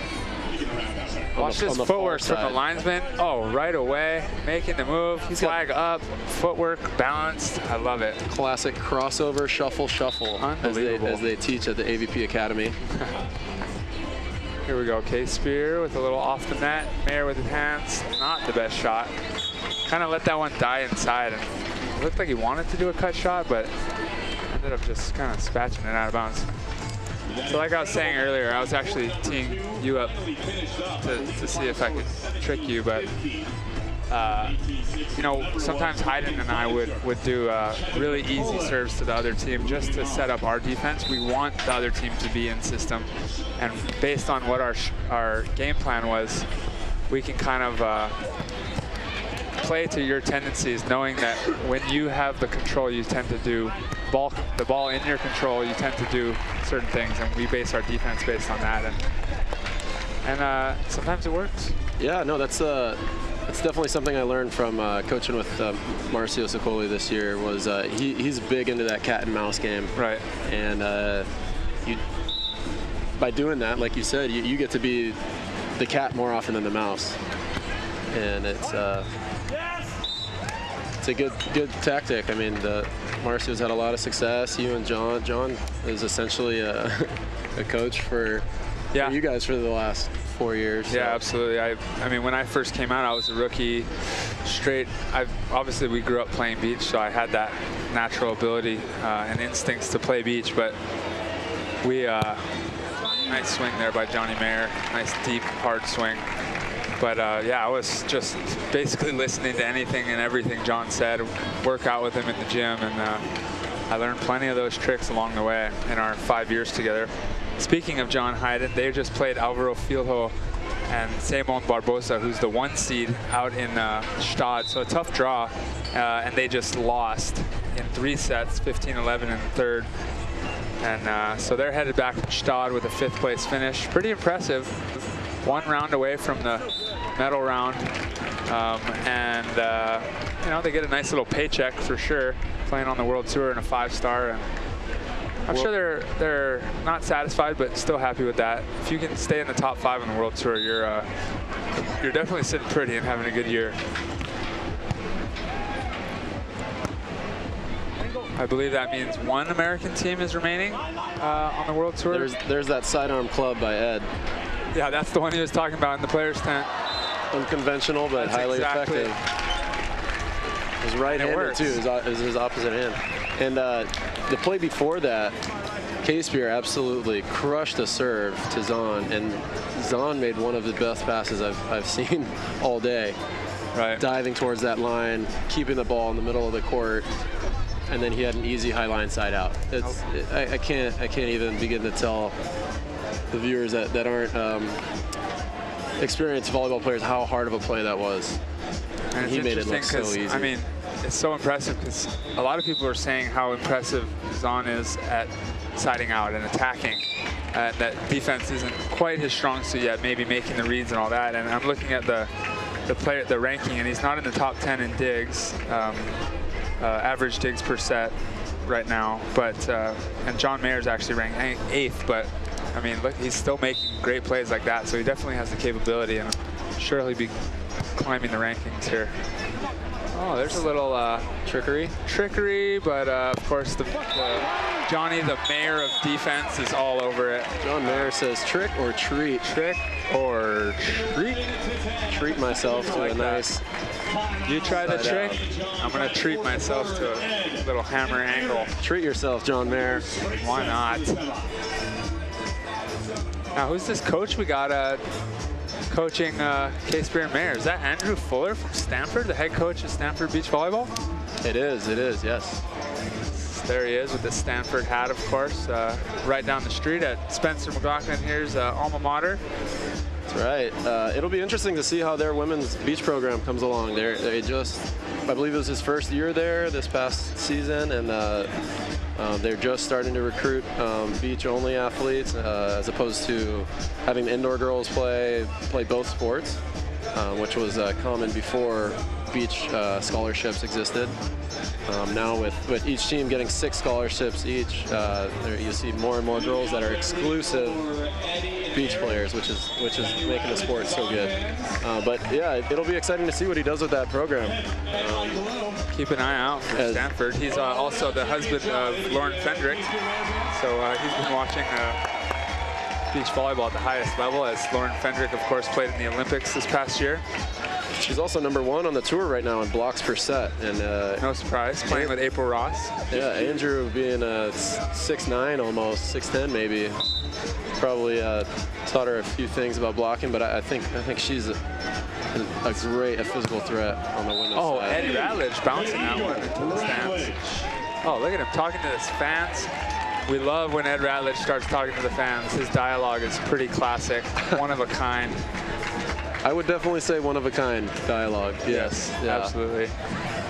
[SPEAKER 2] watch this footwork from the linesman. Oh, right away, making the move. Flag up, footwork balanced. I love it.
[SPEAKER 3] Classic crossover shuffle,
[SPEAKER 2] Unbelievable.
[SPEAKER 3] as they teach at the AVP Academy.
[SPEAKER 2] Here we go, Casebeer with a little off the net. Mayer with his hands, not the best shot. Kind of let that one die inside, and it looked like he wanted to do a cut shot, but ended up just kind of spatching it out of bounds. So like I was saying earlier, I was actually teeing you up to see if I could trick you, but you know, sometimes Hayden and I would do really easy serves to the other team just to set up our defense. We want the other team to be in system, and based on what our game plan was, we can kind of play to your tendencies, knowing that when you have the control, you tend to do the ball in your control, you tend to do certain things, and we base our defense based on that, and sometimes it works.
[SPEAKER 3] Yeah, no, that's definitely something I learned from coaching with Marcio Sicoli this year. Was he's big into that cat and mouse game,
[SPEAKER 2] right?
[SPEAKER 3] And by doing that, like you said, you get to be the cat more often than the mouse, and it's a good tactic. I mean, Marcio's had a lot of success. You and John is essentially a coach for you guys for the last 4 years. So.
[SPEAKER 2] Yeah, absolutely. I mean, when I first came out, I was a rookie. Obviously, we grew up playing beach, so I had that natural ability and instincts to play beach. But nice swing there by Johnny Mayer. Nice deep, hard swing. But yeah, I was just basically listening to anything and everything John said. Work out with him in the gym, and I learned plenty of those tricks along the way in our 5 years together. Speaking of John Hayden, they just played Alvaro Fieldho and Simon Barbosa, who's the 1 seed out in Stade. So a tough draw, and they just lost in 3 sets, 15-11 in the third. And so they're headed back to Stade with a 5th place finish. Pretty impressive. 1 round away from the medal round. You know, they get a nice little paycheck for sure, playing on the World Tour in a 5-star. And I'm sure they're not satisfied, but still happy with that. If you can stay in the top 5 on the World Tour, you're definitely sitting pretty and having a good year. I believe that means 1 American team is remaining on the World Tour.
[SPEAKER 3] There's that sidearm club by Ed.
[SPEAKER 2] Yeah, that's the one he was talking about in the players' tent.
[SPEAKER 3] Unconventional, but
[SPEAKER 2] That's
[SPEAKER 3] highly
[SPEAKER 2] exactly.
[SPEAKER 3] effective. His right-handed too is his opposite hand. And the play before that, Casebeer absolutely crushed a serve to Zaun, and Zaun made one of the best passes I've seen all day.
[SPEAKER 2] Right.
[SPEAKER 3] Diving towards that line, keeping the ball in the middle of the court, and then he had an easy high line side out. I can't even begin to tell the viewers that aren't experienced volleyball players how hard of a play that was.
[SPEAKER 2] And
[SPEAKER 3] he made it look so easy.
[SPEAKER 2] I mean, it's so impressive because a lot of people are saying how impressive Zaun is at siding out and attacking. That defense isn't quite his strong suit yet, maybe making the reads and all that. And I'm looking at the ranking, and he's not in the top 10 in digs, average digs per set right now. But and John Mayer's actually ranked 8th, but I mean, look, he's still making great plays like that. So he definitely has the capability, and I'm sure he'll be climbing the rankings here. Oh, there's a little trickery, but of course Johnny, the mayor of defense, is all over it.
[SPEAKER 3] John Mayer says trick or treat.
[SPEAKER 2] Trick or treat?
[SPEAKER 3] Treat myself to
[SPEAKER 2] like
[SPEAKER 3] a nice.
[SPEAKER 2] You try the trick, I'm gonna treat myself to a little hammer angle.
[SPEAKER 3] Treat yourself, John Mayer.
[SPEAKER 2] Why not? Now, who's this coach we got coaching Casebeer Mayer? Is that Andrew Fuller from Stanford, the head coach of Stanford Beach Volleyball?
[SPEAKER 3] It is, yes.
[SPEAKER 2] There he is with the Stanford hat, of course, right down the street at Spencer McLaughlin here's alma mater.
[SPEAKER 3] That's right. It'll be interesting to see how their women's beach program comes along. They just, I believe it was his first year there this past season, and they're just starting to recruit beach-only athletes as opposed to having the indoor girls play both sports, which was common before beach scholarships existed. Now with each team getting 6 scholarships each, you see more and more girls that are exclusive beach players, which is making the sport so good. But yeah, it'll be exciting to see what he does with that program.
[SPEAKER 2] Keep an eye out for Stanford. He's also the husband of Lauren Fendrick, so he's been watching beach volleyball at the highest level, as Lauren Fendrick, of course, played in the Olympics this past year.
[SPEAKER 3] She's also #1 on the tour right now in blocks per set, and
[SPEAKER 2] no surprise, playing with April Ross.
[SPEAKER 3] Yeah, Andrew being 6'9", almost 6'10", maybe, probably taught her a few things about blocking. But I think she's a great physical threat on the women's side.
[SPEAKER 2] Ed Ratledge bouncing that one into the stands. Oh, look at him talking to his fans. We love when Ed Ratledge starts talking to the fans. His dialogue is pretty classic, one of a kind.
[SPEAKER 3] I would definitely say one of a kind dialogue. Yes, yeah.
[SPEAKER 2] Absolutely.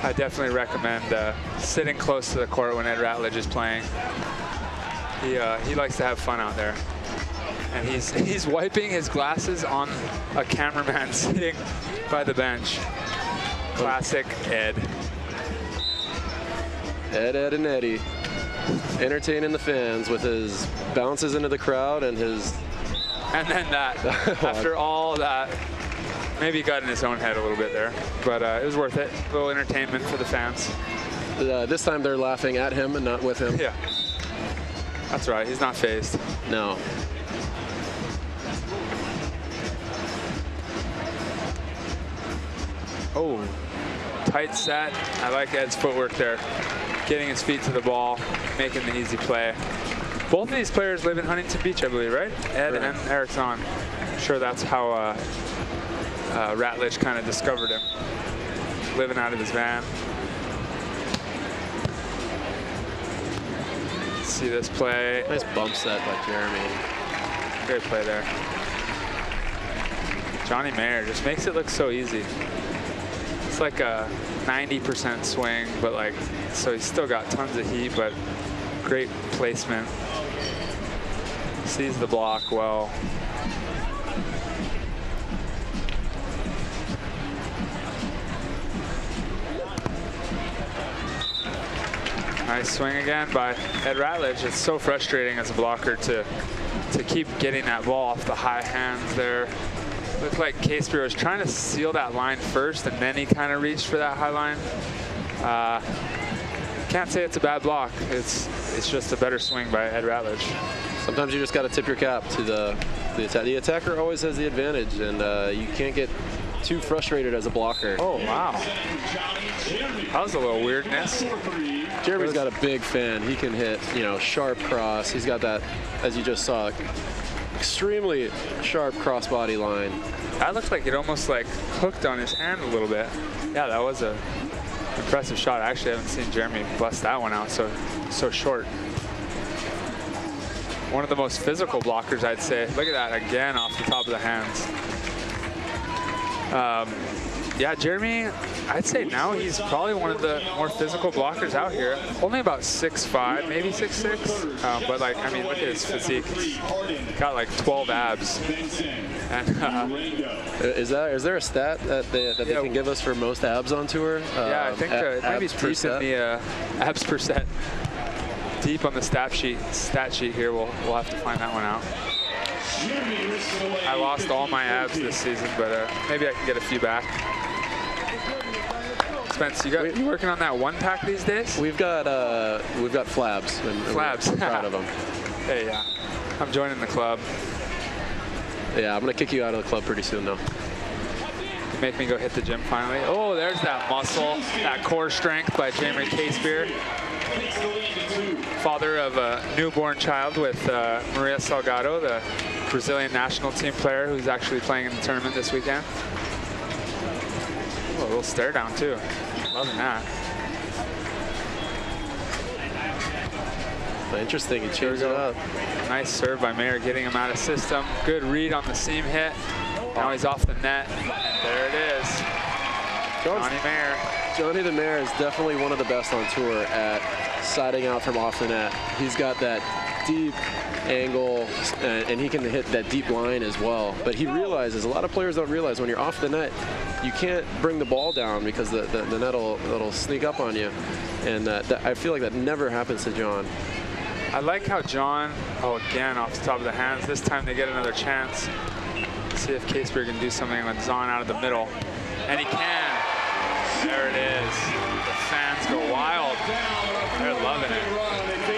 [SPEAKER 2] I definitely recommend sitting close to the court when Ed Ratledge is playing. He likes to have fun out there. And he's wiping his glasses on a cameraman sitting by the bench. Classic Ed.
[SPEAKER 3] Ed and Eddie. Entertaining the fans with his bounces into the crowd and his...
[SPEAKER 2] And then that, after all that, maybe he got in his own head a little bit there, but it was worth it. A little entertainment for the fans.
[SPEAKER 3] This time they're laughing at him and not with him.
[SPEAKER 2] Yeah, that's right. He's not phased.
[SPEAKER 3] No.
[SPEAKER 2] Oh, tight set. I like Ed's footwork there. Getting his feet to the ball, making the easy play. Both of these players live in Huntington Beach, I believe, right? Ed and Eric Zaun. I'm sure that's how Ratledge kind of discovered him, living out of his van. See this play.
[SPEAKER 3] Nice bump set by Jeremy.
[SPEAKER 2] Great play there. Johnny Mayer just makes it look so easy. It's like a 90% swing, but like, so he's still got tons of heat, but great placement. Sees the block well. Nice swing again by Ed Ratledge. It's so frustrating as a blocker to keep getting that ball off the high hands there. Looked like Casebeer was trying to seal that line first, and then he kind of reached for that high line. Can't say it's a bad block. It's just a better swing by Ed Ratledge.
[SPEAKER 3] Sometimes you just got to tip your cap to the attacker. The attacker always has the advantage, and you can't get too frustrated as a blocker.
[SPEAKER 2] Oh, wow. That was a little weirdness.
[SPEAKER 3] Jeremy's got a big fan. He can hit, you know, sharp cross. He's got that, as you just saw, extremely sharp crossbody line.
[SPEAKER 2] That looked like it almost like hooked on his hand a little bit. Yeah, that was a impressive shot. I actually haven't seen Jeremy bust that one out so short. One of the most physical blockers, I'd say. Look at that again off the top of the hands. Yeah, Jeremy, I'd say now he's probably one of the more physical blockers out here. Only about 6'5", maybe 6'6", but like, I mean, look at his physique. He's got like 12 abs. And,
[SPEAKER 3] is there a stat that they can give us for most abs on tour?
[SPEAKER 2] Yeah, I think it might be deep in the abs per set. Deep on the stat sheet here. We'll have to find that one out. I lost all my abs this season, but maybe I can get a few back. Spence, you working on that one pack these days?
[SPEAKER 3] We've got flabs. And
[SPEAKER 2] flabs.
[SPEAKER 3] We're proud of them.
[SPEAKER 2] Hey, yeah. I'm joining the club.
[SPEAKER 3] Yeah, I'm gonna kick you out of the club pretty soon, though.
[SPEAKER 2] You make me go hit the gym finally. Oh, there's that muscle, that core strength by Jeremy Casebeer. Father of a newborn child with Maria Salgado, the Brazilian national team player who's actually playing in the tournament this weekend. Oh, a little stare down too. Loving that.
[SPEAKER 3] Interesting, he changed it up.
[SPEAKER 2] Nice serve by Mayer, getting him out of system. Good read on the seam hit. Now he's off the net. And there it is. Johnny Mayer.
[SPEAKER 3] Johnny the Mayer is definitely one of the best on tour at siding out from off the net. He's got that deep angle, and he can hit that deep line as well. But he realizes, a lot of players don't realize, when you're off the net, you can't bring the ball down because the net will sneak up on you. And I feel like that never happens to John.
[SPEAKER 2] I like how John, again, off the top of the hands. This time they get another chance. Let's see if Casebeer can do something with Zaun out of the middle. And he can. There it is. The fans go wild. They're loving it.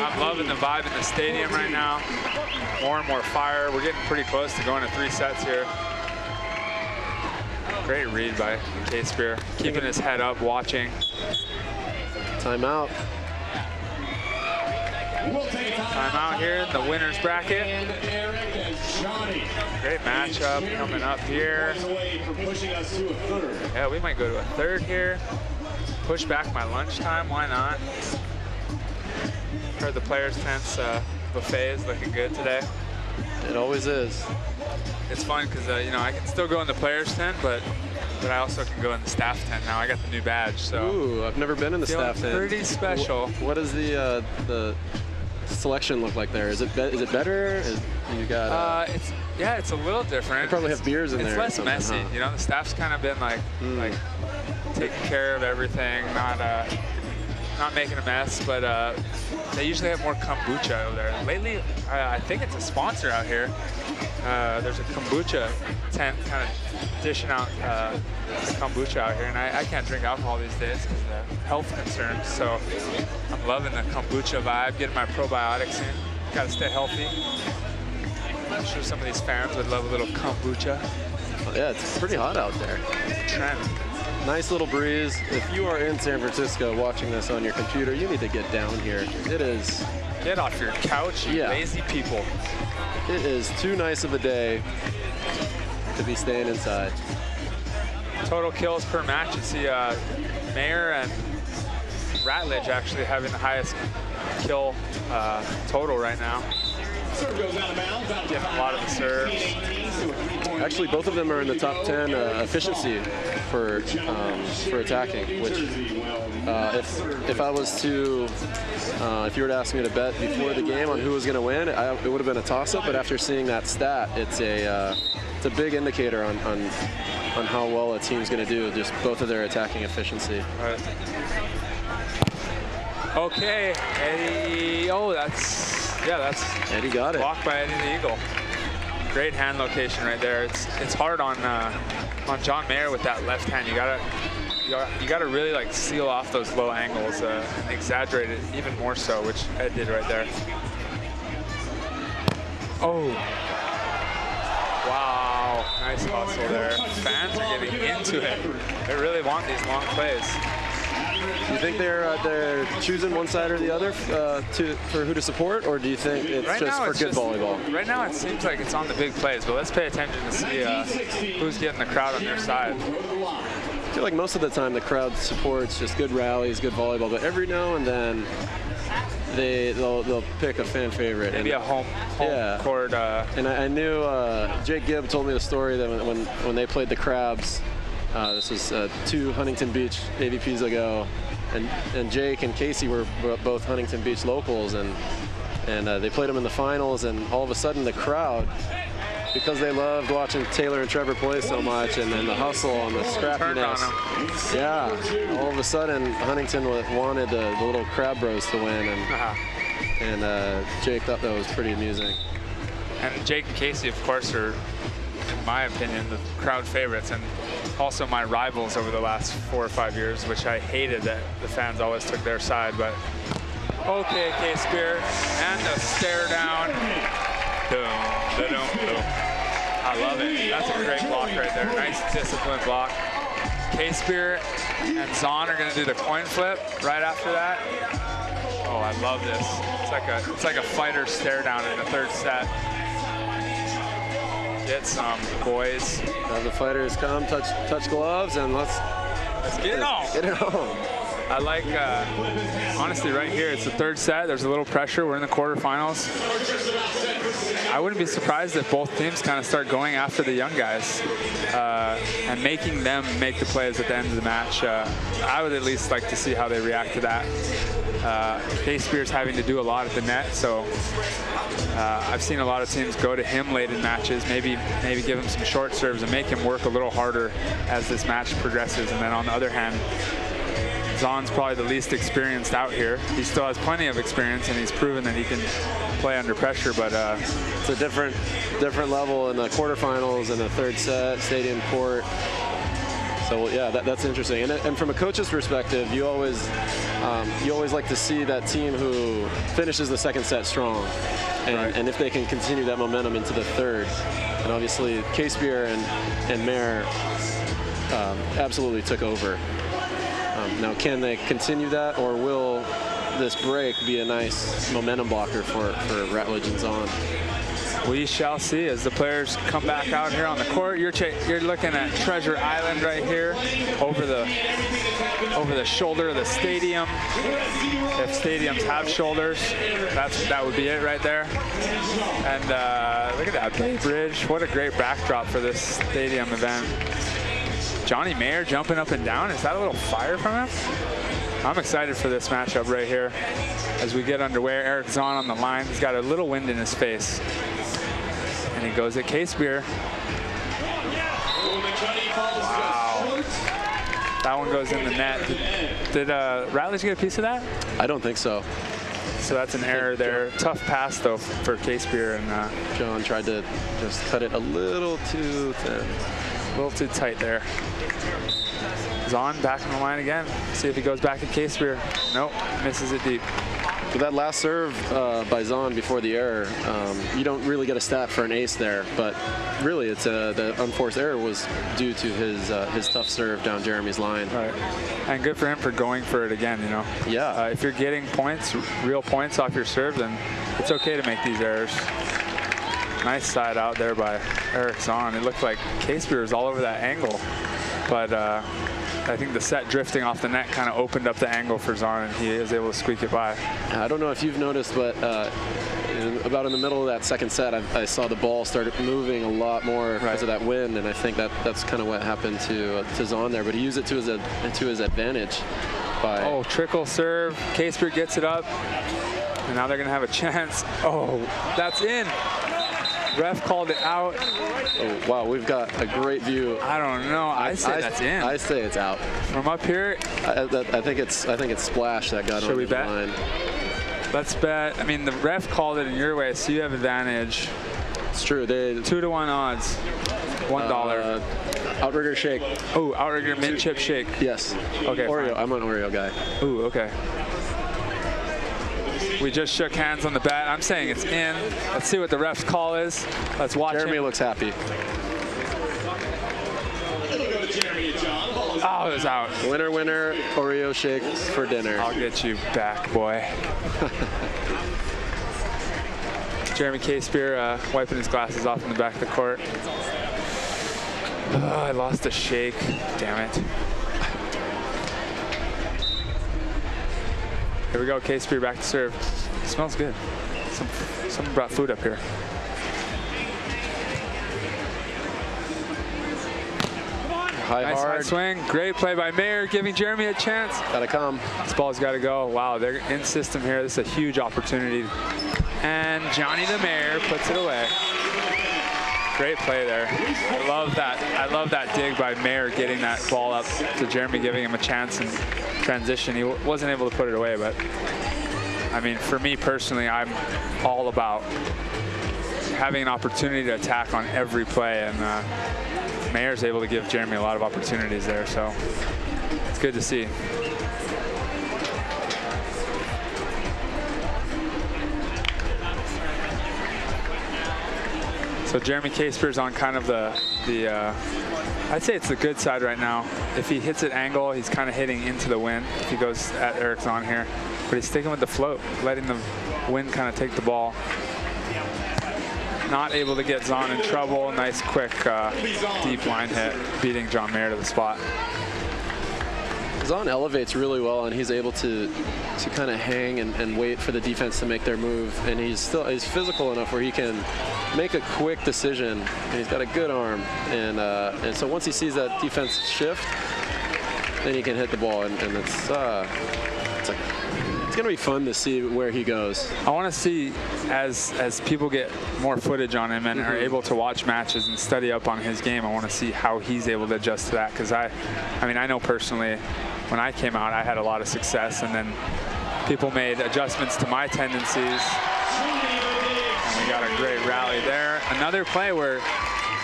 [SPEAKER 2] I'm loving the vibe in the stadium right now. More and more fire. We're getting pretty close to going to 3 sets here. Great read by Casebeer. Keeping his head up, watching.
[SPEAKER 3] Timeout.
[SPEAKER 2] Timeout here in the winner's bracket. Great matchup coming up here. Yeah, we might go to a third here. Push back my lunchtime, why not? Heard the players' tents buffet is looking good today.
[SPEAKER 3] It always is.
[SPEAKER 2] It's fun because you know, I can still go in the players' tent, but I also can go in the staff tent now. I got the new badge, so.
[SPEAKER 3] Ooh, I've never been in the staff tent.
[SPEAKER 2] Pretty special.
[SPEAKER 3] What does the selection look like there? Is it better? You got?
[SPEAKER 2] It's a little different.
[SPEAKER 3] You probably have beers in there.
[SPEAKER 2] It's less messy. Huh? You know, the staff's kind of been like taking care of everything, not making a mess, but they usually have more kombucha over there. Lately, I think it's a sponsor out here. There's a kombucha tent kind of dishing out kombucha out here, and I can't drink alcohol these days because of health concerns, so I'm loving the kombucha vibe, getting my probiotics in. Gotta stay healthy. I'm sure some of these fans would love a little kombucha.
[SPEAKER 3] Yeah, it's pretty hot out there.
[SPEAKER 2] Trend.
[SPEAKER 3] Nice little breeze. If you are in San Francisco watching this on your computer, you need to get down here. It is.
[SPEAKER 2] Get off your couch, you lazy people.
[SPEAKER 3] It is too nice of a day to be staying inside.
[SPEAKER 2] Total kills per match. You see Mayer and Ratledge actually having the highest kill total right now. Getting a lot of the serves.
[SPEAKER 3] Actually, both of them are in the top 10 efficiency for attacking. Which, if I was to, if you were to ask me to bet before the game on who was going to win, it would have been a toss-up. But after seeing that stat, it's a big indicator on how well a team's going to do. Just both of their attacking efficiency.
[SPEAKER 2] Right. Okay, Eddie. Oh, that's
[SPEAKER 3] Eddie got it.
[SPEAKER 2] blocked by Eddie the Eagle. Great hand location right there. It's hard on John Mayer with that left hand. You gotta really like seal off those low angles and exaggerate it even more so, which Ed did right there. Oh. Wow, nice hustle there. Fans are getting into it. They really want these long plays.
[SPEAKER 3] Do you think they're choosing one side or the other for who to support, or do you think it's
[SPEAKER 2] Right
[SPEAKER 3] just
[SPEAKER 2] now,
[SPEAKER 3] for good volleyball?
[SPEAKER 2] Right now, it seems like it's on the big plays, but let's pay attention to see who's getting the crowd on their side.
[SPEAKER 3] I feel like most of the time the crowd supports just good rallies, good volleyball, but every now and then they'll pick a fan favorite.
[SPEAKER 2] Maybe a home court.
[SPEAKER 3] And I knew Jake Gibb told me the story that when they played the Crabs, this was 2 Huntington Beach AVPs ago, and Jake and Casey were both Huntington Beach locals, and they played them in the finals, and all of a sudden the crowd, because they loved watching Taylor and Trevor play so much, and then the hustle and the scrappiness. Yeah, all of a sudden Huntington wanted the little Crab Bros to win, and Jake thought that was pretty amusing.
[SPEAKER 2] And Jake and Casey, of course, are, in my opinion, the crowd favorites, and also my rivals over the last 4 or 5 years, which I hated that the fans always took their side. But okay, Casebeer, and a stare down. Boom, boom, boom. I love it. That's a great block right there. Nice disciplined block. Casebeer and Zaun are going to do the coin flip right after that. Oh, I love this. It's like a fighter stare down in the 3rd set. Get some, boys.
[SPEAKER 3] Now the fighters come, touch gloves, and let's
[SPEAKER 2] get it on.
[SPEAKER 3] Get it on.
[SPEAKER 2] I like, honestly, right here, it's the 3rd set. There's a little pressure. We're in the quarterfinals. I wouldn't be surprised if both teams kind of start going after the young guys and making them make the plays at the end of the match. I would at least like to see how they react to that. Casebeer's having to do a lot at the net, so I've seen a lot of teams go to him late in matches, maybe give him some short serves and make him work a little harder as this match progresses. And then on the other hand, Zaun's probably the least experienced out here. He still has plenty of experience, and he's proven that he can play under pressure, but
[SPEAKER 3] it's a different level in the quarterfinals and the 3rd set, stadium court. So yeah, that's interesting. And from a coach's perspective, you always like to see that team who finishes the 2nd set strong, and if they can continue that momentum into the 3rd. And obviously, Casebeer and Mayer absolutely took over. Now, can they continue that, or will this break be a nice momentum blocker for Ratledge and Zaun?
[SPEAKER 2] We shall see as the players come back out here on the court. You're looking at Treasure Island right here, over the shoulder of the stadium. If stadiums have shoulders, that would be it right there. And look at that Bay Bridge. What a great backdrop for this stadium event. Johnny Mayer jumping up and down. Is that a little fire from him? I'm excited for this matchup right here. As we get underway, Eric Zaun on the line. He's got a little wind in his face. And he goes at Casebeer. Wow. That one goes in the net. Did Ratledge get a piece of that?
[SPEAKER 3] I don't think so.
[SPEAKER 2] So that's an error there. Tough pass, though, for Casebeer. And
[SPEAKER 3] John tried to just cut it a little too thin.
[SPEAKER 2] A little too tight there. Zaun back on the line again. See if he goes back at Casebeer. Nope, misses it deep.
[SPEAKER 3] With that last serve by Zaun before the error, you don't really get a stat for an ace there, but really it's the unforced error was due to his tough serve down Jeremy's line.
[SPEAKER 2] Right, and good for him for going for it again, you know.
[SPEAKER 3] Yeah.
[SPEAKER 2] If you're getting points, real points off your serve, then it's okay to make these errors. Nice side out there by Eric Zaun. It looked like Casebeer was all over that angle, but I think the set drifting off the net kind of opened up the angle for Zaun, and he was able to squeak it by.
[SPEAKER 3] I don't know if you've noticed, but about in the middle of that 2nd set, I saw the ball started moving a lot more because of that wind, and I think that's kind of what happened to Zaun there. But he used it to his advantage.
[SPEAKER 2] Oh, trickle serve. Casebeer gets it up, and now they're going to have a chance. Oh, that's in. Ref called it out.
[SPEAKER 3] Oh, wow, we've got a great view.
[SPEAKER 2] I don't know. I say that's in.
[SPEAKER 3] I say it's out.
[SPEAKER 2] From up here,
[SPEAKER 3] I think it's Splash that got on the line.
[SPEAKER 2] Let's bet. I mean, the ref called it in your way, so you have advantage.
[SPEAKER 3] It's true.
[SPEAKER 2] 2-1 odds. $1.
[SPEAKER 3] Outrigger shake.
[SPEAKER 2] Oh, outrigger mint chip shake.
[SPEAKER 3] Yes.
[SPEAKER 2] Okay.
[SPEAKER 3] Oreo.
[SPEAKER 2] Fine.
[SPEAKER 3] I'm an Oreo guy.
[SPEAKER 2] Ooh, okay. We just shook hands on the bet. I'm saying it's in. Let's see what the ref's call is. Let's watch
[SPEAKER 3] Jeremy
[SPEAKER 2] him.
[SPEAKER 3] looks happy.
[SPEAKER 2] Oh, it was out.
[SPEAKER 3] Winner, winner, Oreo shake for dinner.
[SPEAKER 2] I'll get you back, boy. Jeremy Casebeer wiping his glasses off in the back of the court. Oh, I lost a shake. Damn it. Here we go, Casebeer back to serve. It smells good. Someone brought food up here.
[SPEAKER 3] Nice
[SPEAKER 2] hard
[SPEAKER 3] high
[SPEAKER 2] swing. Great play by Mayer, giving Jeremy a chance.
[SPEAKER 3] Gotta come.
[SPEAKER 2] This ball's got to go. Wow, they're in system here. This is a huge opportunity. And Johnny the Mayer puts it away. Great play there. I love that. I love that dig by Mayer, getting that ball up to Jeremy, giving him a chance in transition. He wasn't able to put it away, but I mean, for me personally, I'm all about having an opportunity to attack on every play, and Mayer's able to give Jeremy a lot of opportunities there, so it's good to see. So Jeremy Casebeer's on kind of the I'd say it's the good side right now. If he hits at angle, he's kind of hitting into the wind if he goes at Eric Zaun here. But he's sticking with the float, letting the wind kind of take the ball. Not able to get Zaun in trouble. Nice, quick, deep line hit, beating John Mayer to the spot.
[SPEAKER 3] Zaun elevates really well, and he's able to kind of hang and wait for the defense to make their move. And he's physical enough where he can make a quick decision, and he's got a good arm. And so once he sees that defense shift, then he can hit the ball, and it's going to be fun to see where he goes. I
[SPEAKER 2] want to see as people get more footage on him and are able to watch matches and study up on his game. I want to see how he's able to adjust to that, because I mean, I know personally when I came out, I had a lot of success, and then people made adjustments to my tendencies, and we got a great rally there. Another play where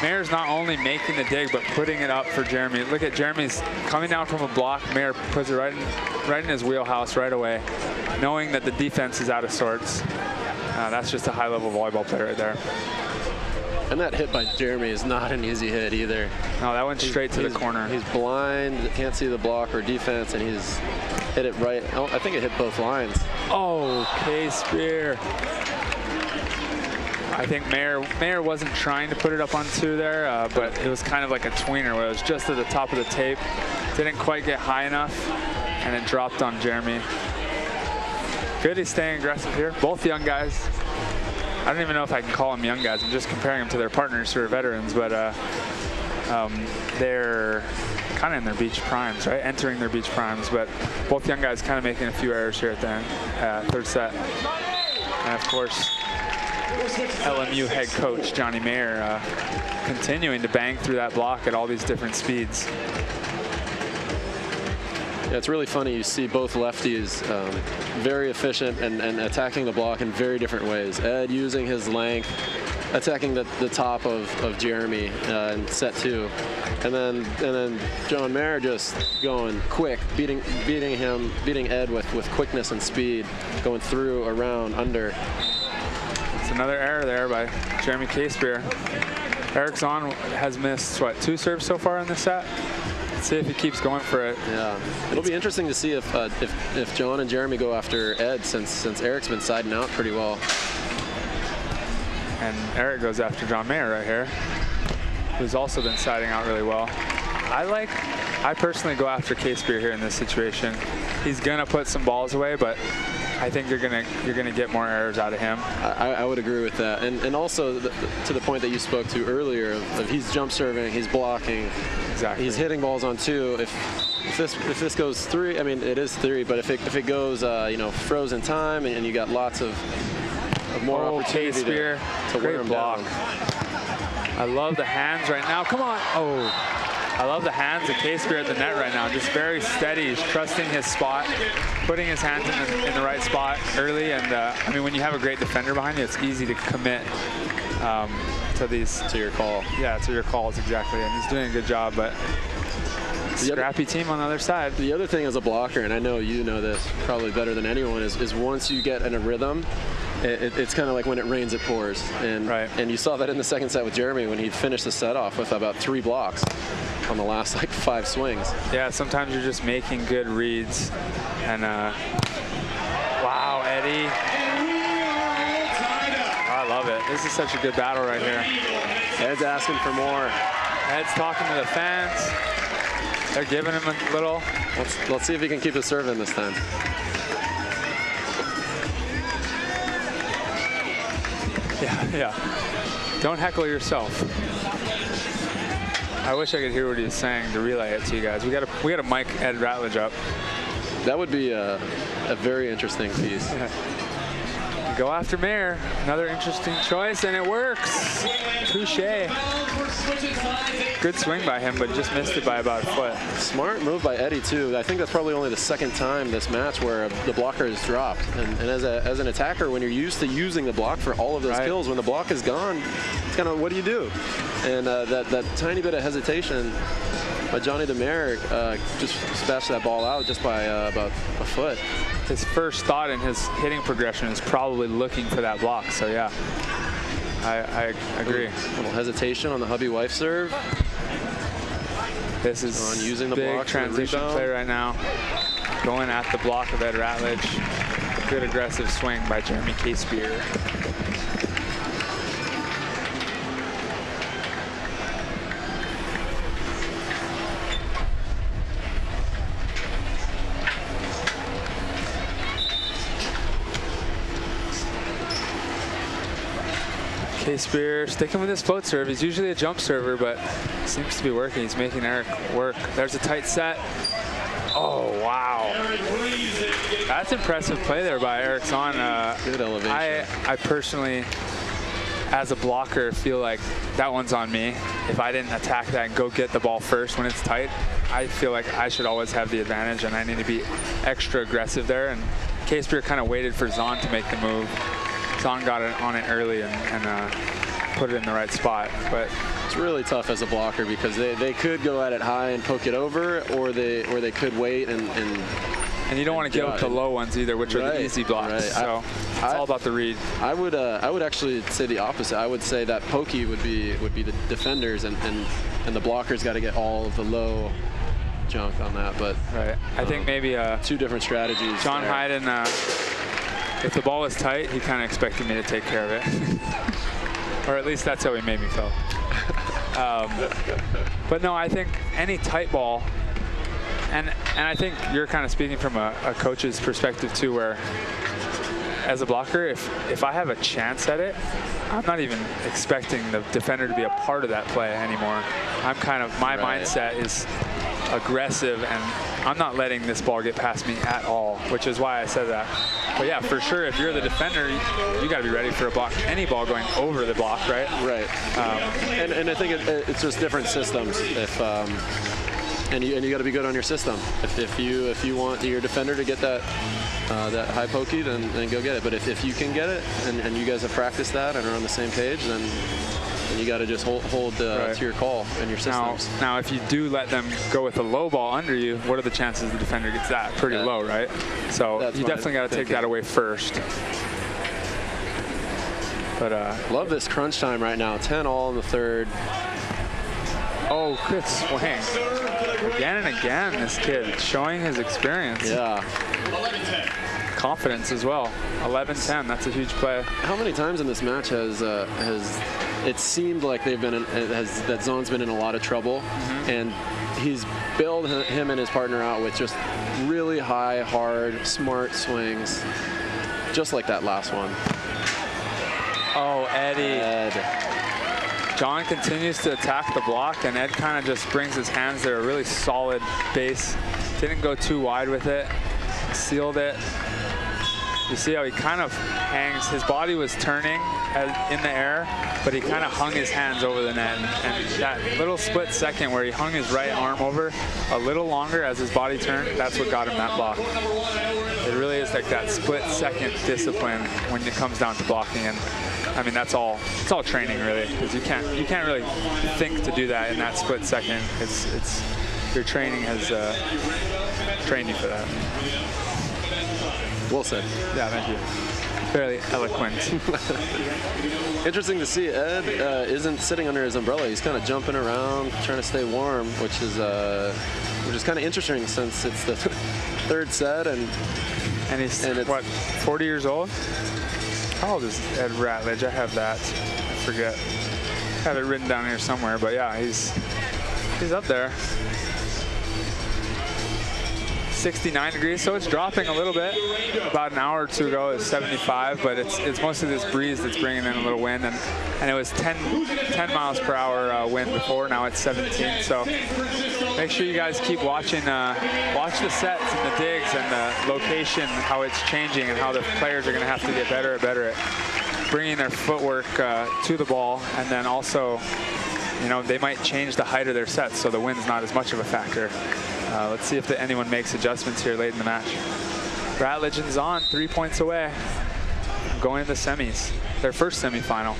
[SPEAKER 2] Mayer's not only making the dig, but putting it up for Jeremy. Look at Jeremy's coming down from a block. Mayer puts it right in his wheelhouse right away, knowing that the defense is out of sorts. That's just a high-level volleyball player right there.
[SPEAKER 3] And that hit by Jeremy is not an easy hit either.
[SPEAKER 2] No, that went straight to the corner.
[SPEAKER 3] He's blind, can't see the block or defense, and he's hit it right. Oh, I think it hit both lines.
[SPEAKER 2] Oh, Casebeer. I think Mayer wasn't trying to put it up on two there, but it was kind of like a tweener where it was just at the top of the tape. Didn't quite get high enough, and it dropped on Jeremy. Good, he's staying aggressive here. Both young guys. I don't even know if I can call them young guys. I'm just comparing them to their partners who are veterans, but they're kind of in their beach primes, right? Entering their beach primes, but both young guys kind of making a few errors here at the end, third set. And of course, LMU head coach Johnny Mayer continuing to bang through that block at all these different speeds.
[SPEAKER 3] Yeah, it's really funny. You see both lefties very efficient and attacking the block in very different ways. Ed using his length, attacking the top of Jeremy in set two, and then John Mayer just going quick, beating Ed with quickness and speed, going through, around, under.
[SPEAKER 2] It's another error there by Jeremy Casebeer. Eric Zaun has missed, what, 2 serves so far in this set? Let's see if he keeps going for it.
[SPEAKER 3] Yeah, it'll be interesting to see if John and Jeremy go after Ed, since Eric's been siding out pretty well.
[SPEAKER 2] And Eric goes after John Mayer right here, who's also been siding out really well. I personally go after Casebeer here in this situation. He's gonna put some balls away, but I think you're gonna get more errors out of him.
[SPEAKER 3] I would agree with that, and also to the point that you spoke to earlier of he's jump serving, he's blocking,
[SPEAKER 2] exactly.
[SPEAKER 3] He's hitting balls on two. If this goes 3, I mean it is 3, but if it goes frozen time and you got lots of more opportunity to wear him down.
[SPEAKER 2] I love the hands right now. Come on. Oh, I love the hands of Casebeer at the net right now. Just very steady. He's trusting his spot, putting his hands in the right spot early. And I mean, when you have a great defender behind you, it's easy to commit to your call. Yeah, to your calls, exactly. And he's doing a good job, but scrappy team on the other side.
[SPEAKER 3] The other thing as a blocker, and I know you know this probably better than anyone, is once you get in a rhythm, it's kind of like when it rains, it pours. And you saw that in the second set with Jeremy when he finished the set off with about 3 blocks on the last like 5 swings.
[SPEAKER 2] Yeah, sometimes you're just making good reads. And wow, Eddie. I love it. This is such a good battle right here.
[SPEAKER 3] Ed's asking for more.
[SPEAKER 2] Ed's talking to the fans. They're giving him a little.
[SPEAKER 3] Let's see if he can keep his serve in this time.
[SPEAKER 2] Yeah. Don't heckle yourself. I wish I could hear what he was saying to relay it to you guys. We got to mic Ed Ratledge up.
[SPEAKER 3] That would be a very interesting piece.
[SPEAKER 2] Go after Mayer. Another interesting choice, and it works. Touché. Good swing by him, but just missed it by about a foot.
[SPEAKER 3] Smart move by Eddie, too. I think that's probably only the second time this match where the blocker is dropped. And as an attacker, when you're used to using the block for all of those kills, when the block is gone, it's kind of, what do you do? And that tiny bit of hesitation by Johnny the Mayor just smashed that ball out just by about a foot.
[SPEAKER 2] His first thought in his hitting progression is probably looking for that block. So yeah, I agree.
[SPEAKER 3] A little hesitation on the hubby wife serve.
[SPEAKER 2] This is
[SPEAKER 3] on using the
[SPEAKER 2] big
[SPEAKER 3] block
[SPEAKER 2] transition play right now. Going at the block of Ed Ratledge. Good aggressive swing by Jeremy Casebeer. Casebeer sticking with his float serve. He's usually a jump server, but seems to be working. He's making Eric work. There's a tight set. Oh, wow. That's impressive play there by Eric Zaun.
[SPEAKER 3] Good elevation.
[SPEAKER 2] I personally, as a blocker, feel like that one's on me. If I didn't attack that and go get the ball first when it's tight, I feel like I should always have the advantage, and I need to be extra aggressive there. And Casebeer kind of waited for Zaun to make the move. Zaun got it on it early and put it in the right spot. But
[SPEAKER 3] it's really tough as a blocker because they could go at it high and poke it over, or they could wait and
[SPEAKER 2] you don't want to give up the low ones either, which are the easy blocks. So it's all about the read. I
[SPEAKER 3] would actually say the opposite. I would say that pokey would be the defenders, and the blockers got to get all of the low junk on that. But
[SPEAKER 2] I think maybe
[SPEAKER 3] 2 different strategies.
[SPEAKER 2] John Hayden. If the ball was tight, he kind of expected me to take care of it. Or at least that's how he made me feel. But no, I think any tight ball, and I think you're kind of speaking from a coach's perspective too, where as a blocker, if I have a chance at it, I'm not even expecting the defender to be a part of that play anymore. I'm kind of, my mindset is aggressive, and I'm not letting this ball get past me at all, which is why I said that. But yeah, for sure, if you're the defender, you got to be ready for a block. Any ball going over the block, right?
[SPEAKER 3] Right. And I think it's just different systems. And you got to be good on your system. If you want your defender to get that high pokey, then go get it. But if you can get it, and you guys have practiced that and are on the same page, then you got to just hold to your call and your systems.
[SPEAKER 2] Now, if you do let them go with a low ball under you, what are the chances the defender gets that? Pretty low, right? So you definitely got to take that away first. But
[SPEAKER 3] love this crunch time right now. 10-all in the third.
[SPEAKER 2] Oh, good swing. Again and again, this kid showing his experience.
[SPEAKER 3] Yeah.
[SPEAKER 2] Confidence as well. 11-10, that's a huge play.
[SPEAKER 3] How many times in this match has it seemed like that Zaun's been in a lot of trouble, and he's bailed him and his partner out with just really high, hard, smart swings, just like that last one.
[SPEAKER 2] Oh, Eddie.
[SPEAKER 3] Ed.
[SPEAKER 2] John continues to attack the block, and Ed kind of just brings his hands there, a really solid base. Didn't go too wide with it, sealed it. You see how he kind of hangs, his body was turning in the air, but he kind of hung his hands over the net. And that little split second where he hung his right arm over a little longer as his body turned, that's what got him that block. It really is like that split second discipline when it comes down to blocking. And I mean, it's all training really, because you can't really think to do that in that split second. It's your training has trained you for that.
[SPEAKER 3] Well said.
[SPEAKER 2] Yeah, thank you. Fairly eloquent.
[SPEAKER 3] Interesting to see Ed isn't sitting under his umbrella. He's kind of jumping around, trying to stay warm, which is kind of interesting since it's the third set and
[SPEAKER 2] he's what, 40 years old? How old is Ed Ratledge? I have that. I forget. I have it written down here somewhere, but yeah, he's up there. 69 degrees, so it's dropping a little bit. About an hour or two ago, it was 75, but it's mostly this breeze that's bringing in a little wind, and it was 10 miles per hour wind before. Now it's 17. So make sure you guys keep watching, watch the sets and the digs and the location, how it's changing, and how the players are going to have to get better and better at bringing their footwork to the ball, and then also, you know, they might change the height of their sets, so the wind's not as much of a factor. Let's see if anyone makes adjustments here late in the match. Ratledge and Zaun 3 points away, going into the semis, their first semifinal.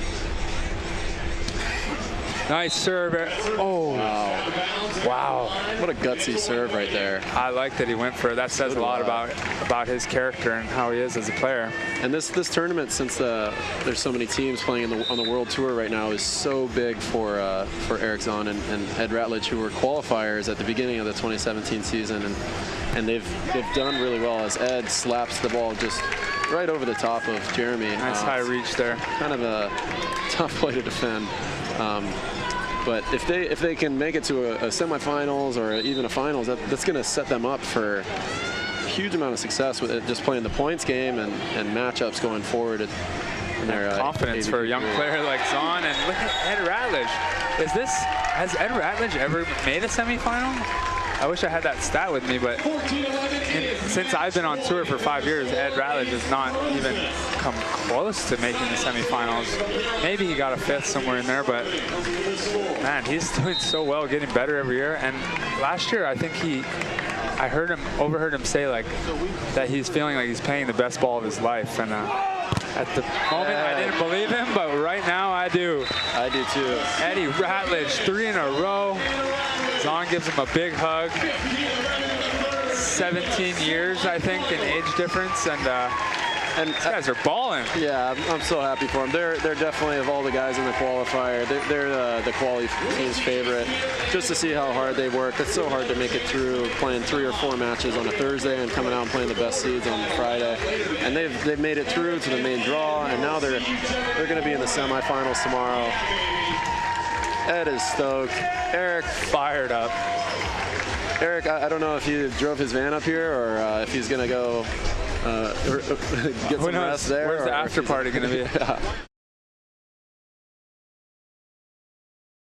[SPEAKER 2] Nice serve. Oh, wow. What
[SPEAKER 3] a gutsy serve right there.
[SPEAKER 2] I like that he went for it. That says a lot about his character and how he is as a player.
[SPEAKER 3] And this tournament, since there's so many teams playing on the World Tour right now, is so big for Eric Zaun and Ed Ratledge, who were qualifiers at the beginning of the 2017 season, and they've done really well as Ed slaps the ball just right over the top of Jeremy.
[SPEAKER 2] Nice high reach there.
[SPEAKER 3] Kind of a tough play to defend. But if they can make it to a semifinals or even a finals, that's going to set them up for a huge amount of success with it, just playing the points game and matchups going forward.
[SPEAKER 2] And confidence for a young player like Zaun. And look at Ed Ratledge. Has Ed Ratledge ever made a semifinal? I wish I had that stat with me, but since I've been on tour for 5 years, Ed Ratledge has not even come close to making the semifinals. Maybe he got a fifth somewhere in there, but man, he's doing so well, getting better every year. And last year, I think I overheard him say like that he's feeling like he's playing the best ball of his life. And at the moment, I didn't believe him, but right now I do.
[SPEAKER 3] I do too.
[SPEAKER 2] Eddie Ratledge, 3 in a row. Zaun gives him a big hug. 17 years, I think, in age difference, and these guys are balling.
[SPEAKER 3] Yeah, I'm so happy for them. They're definitely, of all the guys in the qualifier, they're the quality team's favorite. Just to see how hard they work. It's so hard to make it through playing 3 or 4 matches on a Thursday and coming out and playing the best seeds on Friday. And they've made it through to the main draw, and now they're going to be in the semifinals tomorrow. Ed is stoked. Eric fired up. Eric, I don't know if he drove his van up here or if he's going to go get some rest there.
[SPEAKER 2] Where's the after party going to be?